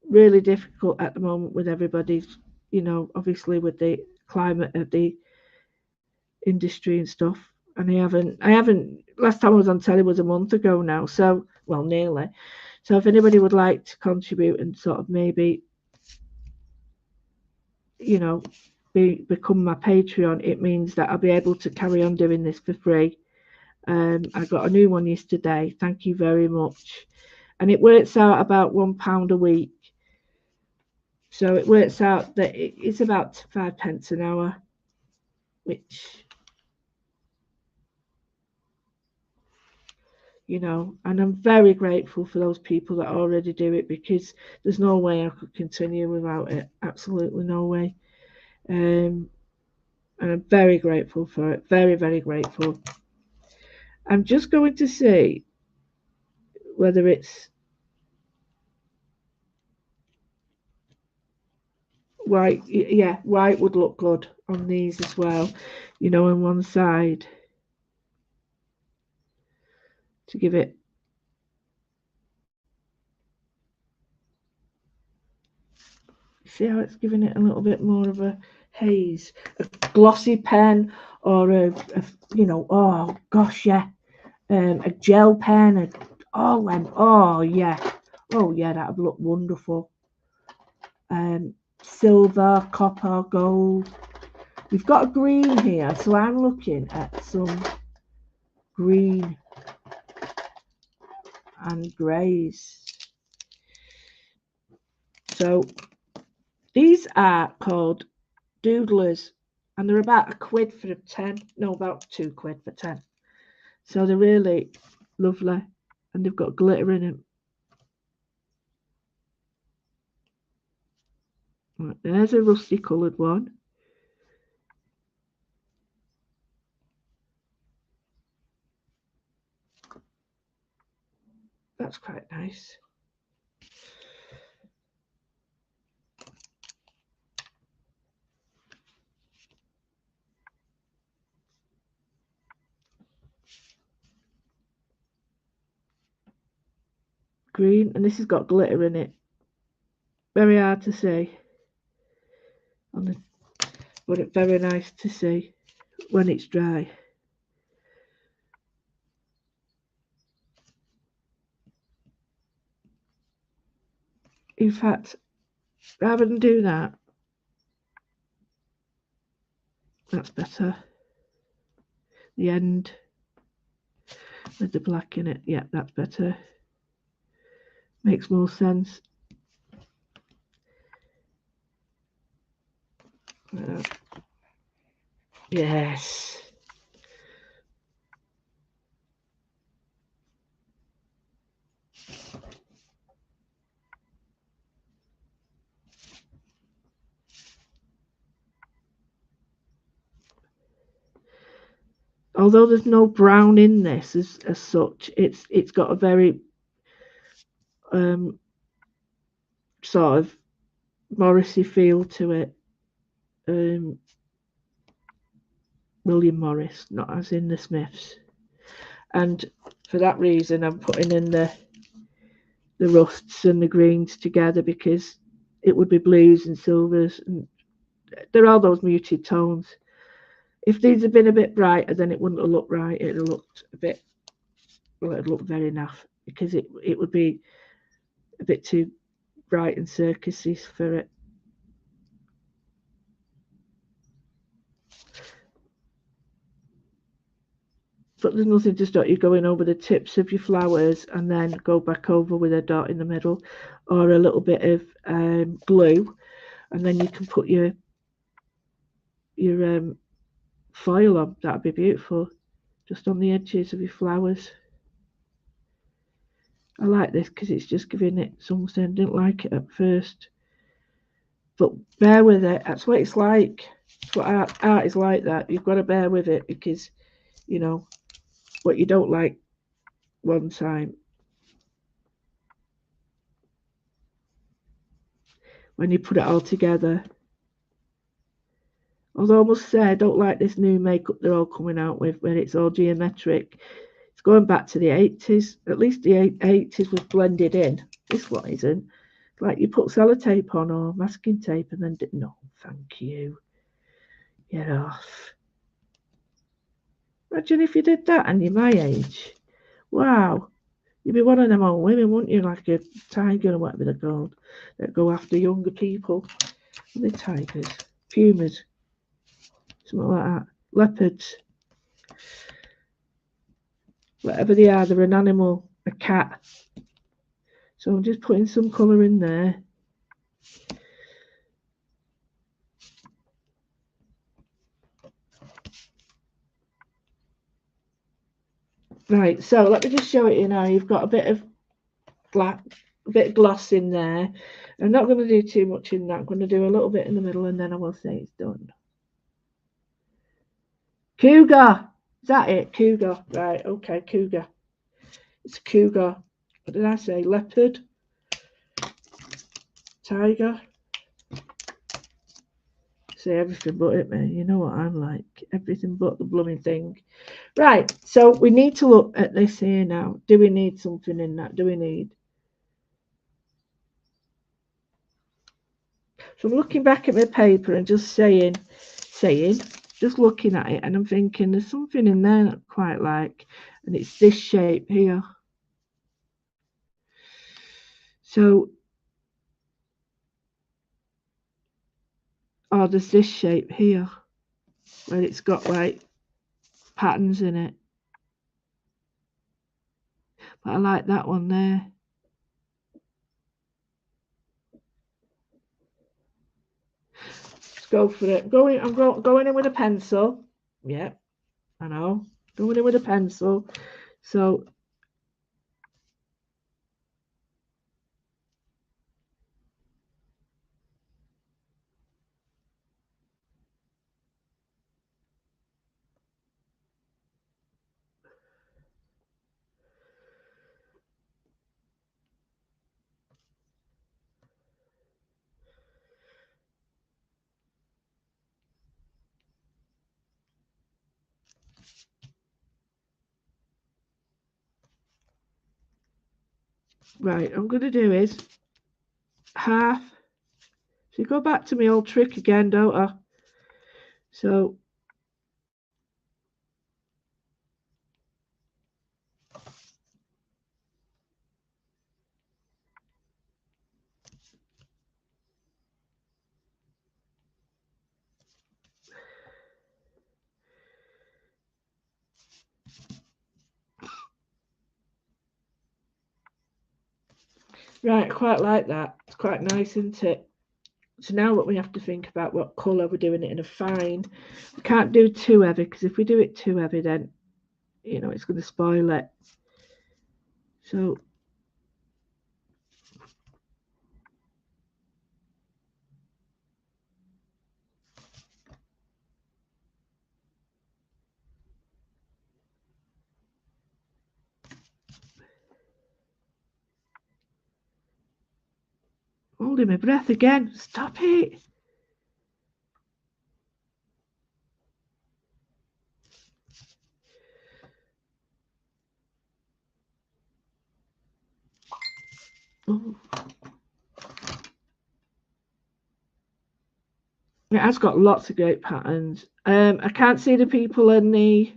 really difficult at the moment with everybody's, obviously with the climate of the industry and stuff. And I haven't, last time I was on telly was a month ago now. So, well, nearly. So if anybody would like to contribute and sort of maybe, become my Patreon, it means that I'll be able to carry on doing this for free. I got a new one yesterday. Thank you very much. And it works out about £1 a week. So it works out that it's about 5p an hour, which, you know, and I'm very grateful for those people that already do it, because there's no way I could continue without it. Absolutely no way. And I'm very grateful for it. Very, very grateful. I'm just going to see whether it's white. Yeah, white would look good on these as well, you know, on one side, to give it. See how it's giving it a little bit more of a haze, a glossy pen, or a you know, oh gosh, yeah, a gel pen, all them. Oh yeah, that would look wonderful. Silver, copper, gold. We've got a green here, so I'm looking at some green and greys. So these are called doodlers, and they're about £1 for 10. No, about £2 for 10. So they're really lovely, and they've got glitter in them. Right, there's a rusty coloured one. That's quite nice. Green, and this has got glitter in it. Very hard to see on the, but it's very nice to see when it's dry. In fact, rather than do that, that's better. The end with the black in it. Yeah, that's better. Makes more sense. Yes. Although there's no brown in this as such, it's got a very sort of Morrissey feel to it. William Morris, not as in the Smiths. And for that reason, I'm putting in the rusts and the greens together, because it would be blues and silvers, and they're all those muted tones. If these had been a bit brighter, then it wouldn't have looked right. It'd have looked a bit, well, it'd look very naff, because it would be a bit too bright and circusy for it. But there's nothing to stop you going over the tips of your flowers and then go back over with a dot in the middle, or a little bit of glue, and then you can put your foil on. That'd be beautiful, just on the edges of your flowers. I like this because it's just giving it something. I didn't like it at first, but bear with it. That's what it's like. That's what art is like. That you've got to bear with it, because you know what you don't like one time, when you put it all together. Although I must say, I don't like this new makeup they're all coming out with, where it's all geometric. It's going back to the 80s. At least the 80s was blended in. This one isn't. Like you put sellotape on or masking tape and then no, thank you. Get off. Imagine if you did that and you're my age. Wow. You'd be one of them old women, wouldn't you? Like a tiger or whatever they're called, that go after younger people. Are they tigers? Pumas. Something like that. Leopards. Whatever they are, they're an animal. A cat. So I'm just putting some colour in there. Right, so let me just show it you now. You've got a bit of gloss in there. I'm not going to do too much in that. I'm going to do a little bit in the middle and then I will say it's done. Cougar. Is that it? Cougar. Right, okay, cougar. It's a cougar. What did I say? Leopard. Tiger. Say everything but it, man. You know what I'm like. Everything but the blooming thing. Right, so we need to look at this here now. Do we need something in that? Do we need? So I'm looking back at my paper and just saying, just looking at it, and I'm thinking there's something in there that I quite like, and it's this shape here. So, oh, there's this shape here where it's got like patterns in it. But I like that one there. Let's go for it. I'm going in with a pencil. Yeah, I know. Going in with a pencil. So right, I'm going to do is half. So you go back to my old trick again, don't I? So right, I quite like that. It's quite nice, isn't it? So now what we have to think about what colour we're doing it in a fine. We can't do too heavy because if we do it too heavy, then it's going to spoil it. So holding my breath again. Stop it. Oh. It has got lots of great patterns. I can't see the people in the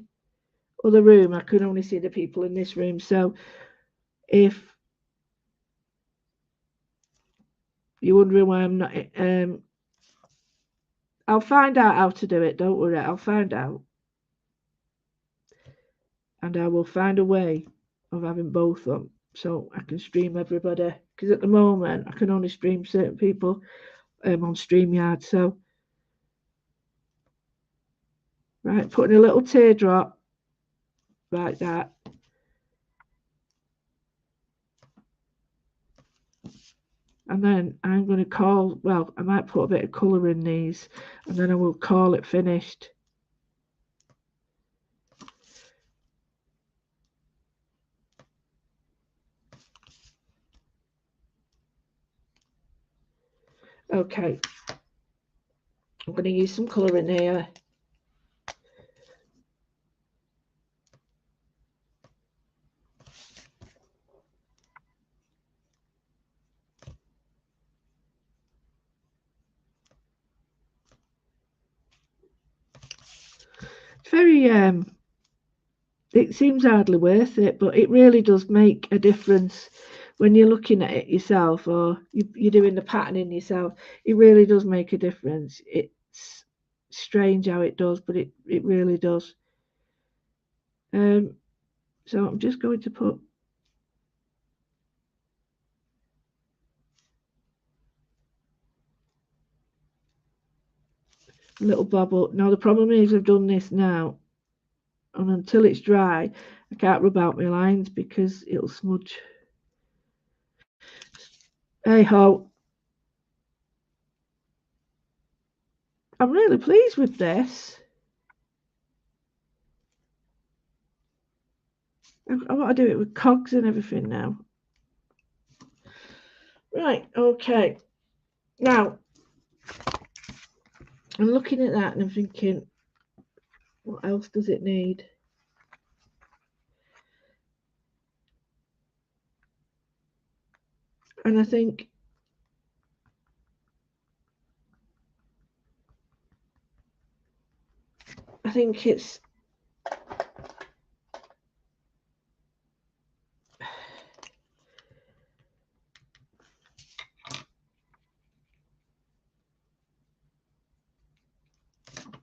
other room. I can only see the people in this room. So if you're wondering why I'm not, I'll find out how to do it. Don't worry, I'll find out, and I will find a way of having both on so I can stream everybody. Because at the moment I can only stream certain people on StreamYard. So right, putting a little teardrop like that. And then I'm going to call, well, I might put a bit of colour in these and then I will call it finished. Okay, I'm going to use some colour in here. It's very, it seems hardly worth it, but it really does make a difference when you're looking at it yourself or you're doing the patterning yourself. It really does make a difference. It's strange how it does, but it really does. So I'm just going to put a little bubble. Now the problem is I've done this now and until it's dry I can't rub out my lines because it'll smudge. Hey ho, I'm really pleased with this. I want to do it with cogs and everything now. Right, okay. Now, I'm looking at that and I'm thinking, what else does it need? And I think it's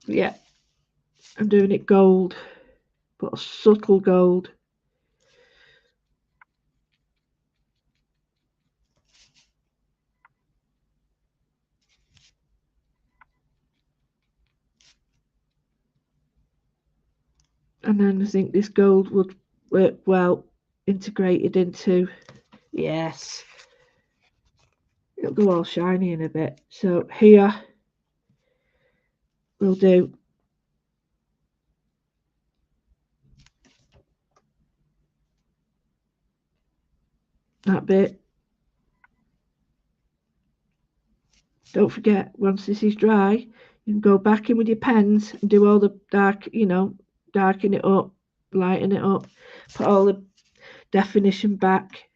yeah, I'm doing it gold, but a subtle gold. And then I think this gold would work well integrated into, yes, it'll go all shiny in a bit. So here we'll do that bit. Don't forget, once this is dry, you can go back in with your pens and do all the dark, darken it up, lighten it up, put all the definition back.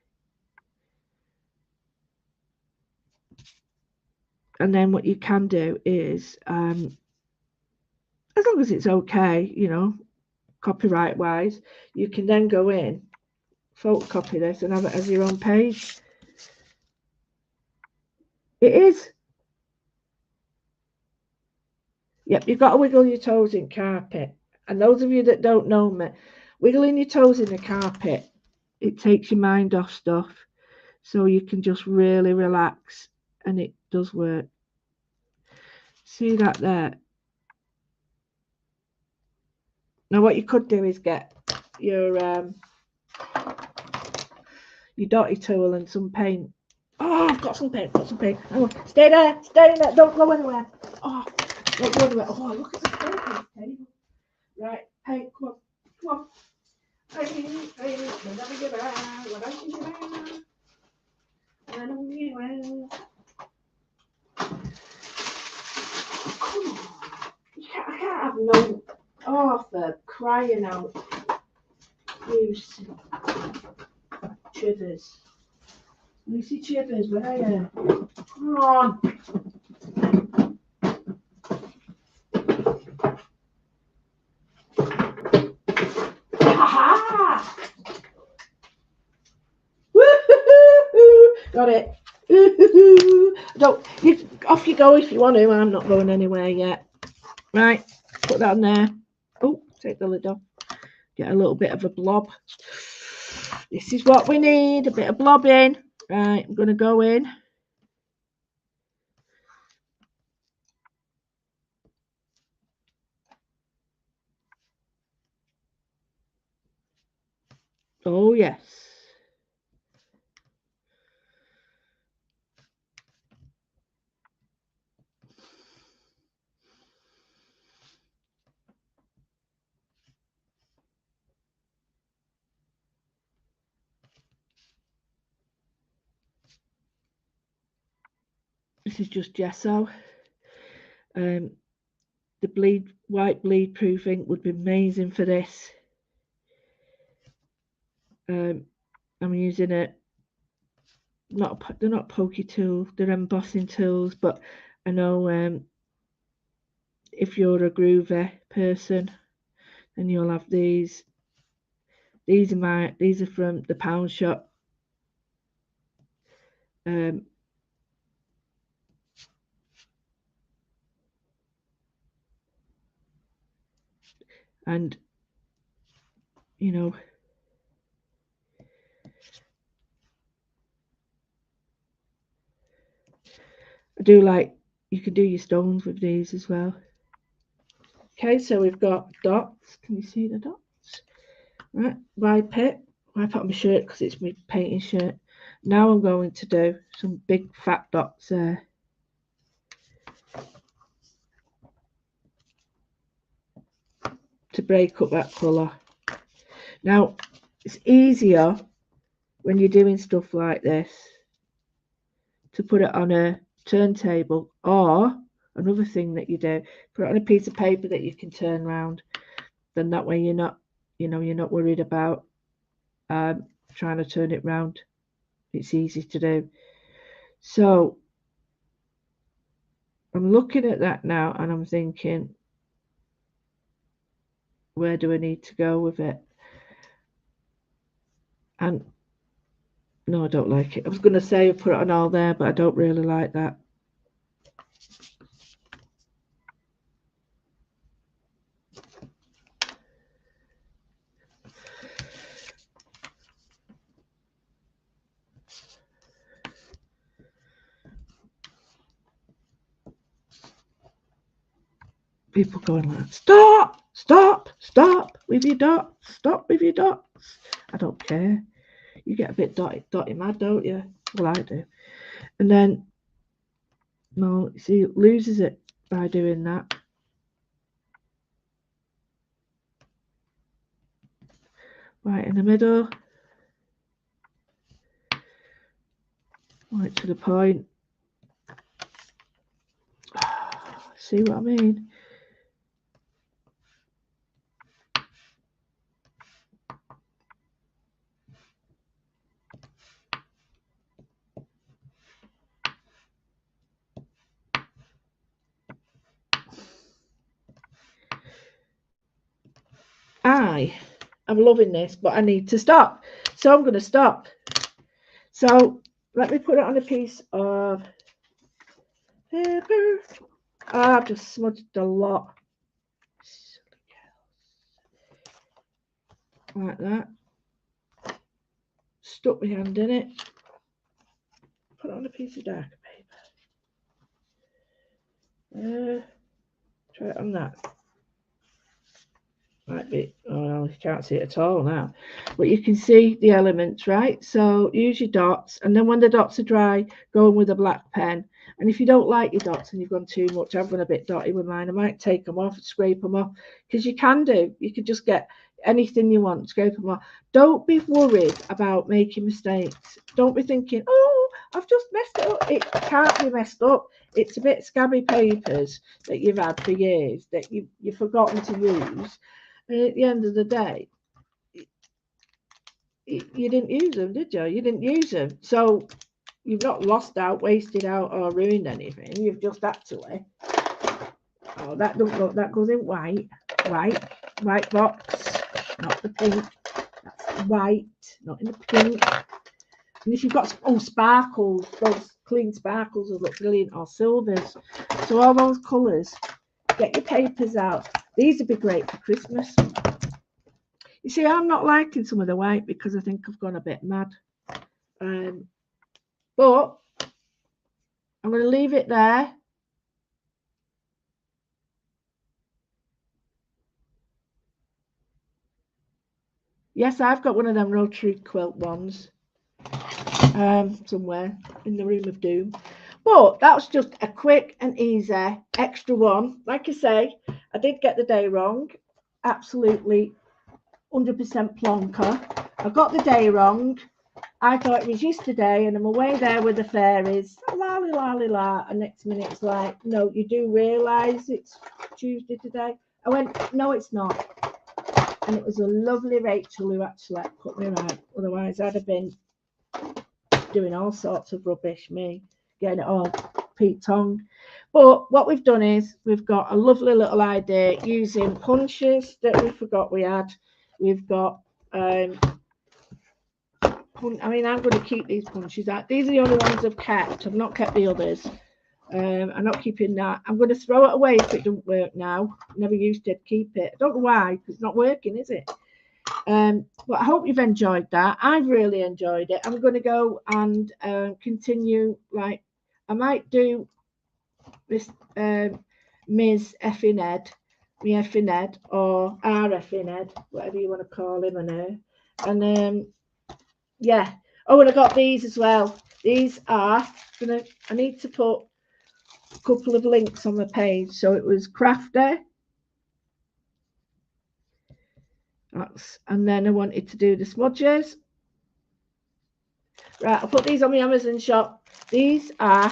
And then what you can do is, as long as it's okay, copyright wise, you can then go in, photocopy this and have it as your own page. It is. Yep, you've got to wiggle your toes in carpet. And those of you that don't know me, wiggling your toes in the carpet, it takes your mind off stuff. So you can just really relax, and it does work. See that there? Now what you could do is get your dotty tool and some paint. Oh, I've got some paint, Oh, stay there, don't go anywhere. Oh, don't go anywhere. Oh, look at the paint. Right, paint, come on. I can't have no. Oh, for crying out. You Chivers. Lucy Chivers, where are you? Come on. Ha-ha! Got it. Off you go if you want to. I'm not going anywhere yet. Right, put that on there. Oh, take the lid off. Get a little bit of a blob. This is what we need, a bit of blobbing. Right, I'm going to go in. Oh, yes. This is just gesso. The white bleed proof ink would be amazing for this. I'm using it. They're not pokey tools, they're embossing tools, but I know if you're a groover person, then you'll have these. These are from the pound shop. And I do like, you can do your stones with these as well. Okay, so we've got dots. Can you see the dots? Right, wipe it on my shirt because it's my painting shirt. Now I'm going to do some big fat dots there. To break up that colour. Now, it's easier when you're doing stuff like this to put it on a turntable, or another thing that you do, put it on a piece of paper that you can turn around. Then that way you're not, you're not worried about trying to turn it round. It's easy to do. So I'm looking at that now and I'm thinking, where do I need to go with it? And no, I don't like it. I was going to say I put it on all there, but I don't really like that. People going like, stop with your dots, stop with your dots. I don't care. You get a bit dotty mad, don't you? Well, I do. And then, no, see, it loses it by doing that. Right in the middle. Right to the point. See what I mean? I'm loving this, but I need to stop. So I'm going to stop. So let me put it on a piece of paper. I've just smudged a lot. Like that. Stuck my hand in it. Put it on a piece of darker paper. Try it on that. Might be, oh, you can't see it at all now. But you can see the elements, right? So use your dots, and then when the dots are dry, go in with a black pen. And if you don't like your dots and you've gone too much, I've gone a bit dotty with mine, I might take them off, scrape them off, because you can do. You could just get anything you want, scrape them off. Don't be worried about making mistakes. Don't be thinking, oh, I've just messed it up. It can't be messed up. It's a bit scabby papers that you've had for years that you've forgotten to use. And at the end of the day, you didn't use them, did you? You didn't use them. So you've not lost out, wasted out, or ruined anything. You've just actually. Oh, that don't look. That goes in white. White box, not the pink. That's white, not in the pink. And if you've got sparkles, those clean sparkles will look brilliant, or silvers. So all those colours. Get your papers out. These would be great for Christmas. You see, I'm not liking some of the white because I think I've gone a bit mad. But I'm going to leave it there. Yes, I've got one of them rotary quilt ones somewhere in the room of doom. But that's just a quick and easy extra one. Like I say, I did get the day wrong. Absolutely 100% plonker. I got the day wrong. I thought it was yesterday and I'm away there with the fairies. La la la la. And next minute it's like, no, you do realise it's Tuesday today. I went, no, it's not. And it was a lovely Rachel who actually put me right. Otherwise, I'd have been doing all sorts of rubbish, me getting it all Pete Tong. But what we've done is we've got a lovely little idea using punches that we forgot we had. We've got, I mean, I'm going to keep these punches out. These are the only ones I've kept. I've not kept the others. I'm not keeping that. I'm going to throw it away if it doesn't work now. Never used to keep it. I don't know why, because it's not working, is it? But I hope you've enjoyed that. I've really enjoyed it. I'm going to go and continue. Like, I might do this Ms. Effing Ed my effing head, or our effing head, whatever you want to call him and her. And yeah. Oh, and I got these as well. These are I need to put a couple of links on the page. So it was Crafty. And then I wanted to do the smudges. Right, I'll put these on my Amazon shop. These are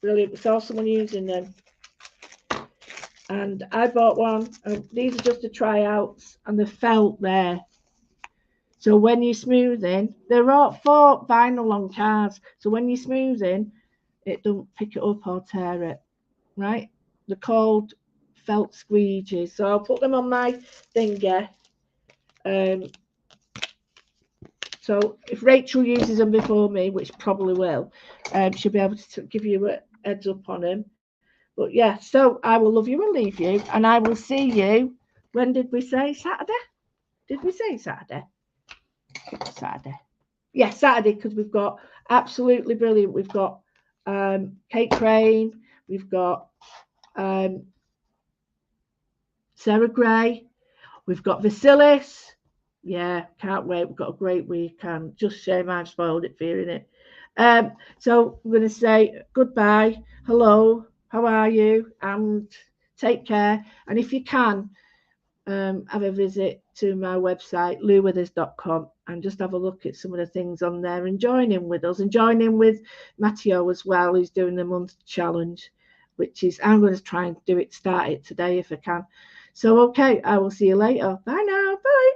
brilliant. We saw someone using them. And I bought one. These are just the tryouts, and the felt there. So when you're smoothing, they're all for vinyl on cars. So when you're smoothing, it don't pick it up or tear it, right? They're called felt squeegees. So I'll put them on my finger. So if Rachel uses them before me, which probably will, she'll be able to give you a heads up on them. But yeah, so I will love you and leave you, and I will see you. When did we say Saturday? Did we say Saturday? Saturday. Yeah, Saturday, because we've got absolutely brilliant. We've got Kate Crane, we've got Sarah Gray, we've got Vasilis. Yeah, can't wait. We've got a great weekend. Just shame I've spoiled it for you, innit? So I'm going to say goodbye, hello, how are you, and take care. And if you can, have a visit to my website, louwithers.com, and just have a look at some of the things on there and join in with us, and join in with Matteo as well, who's doing the month challenge, which is, I'm going to try and start it today if I can. So, okay, I will see you later. Bye now. Bye.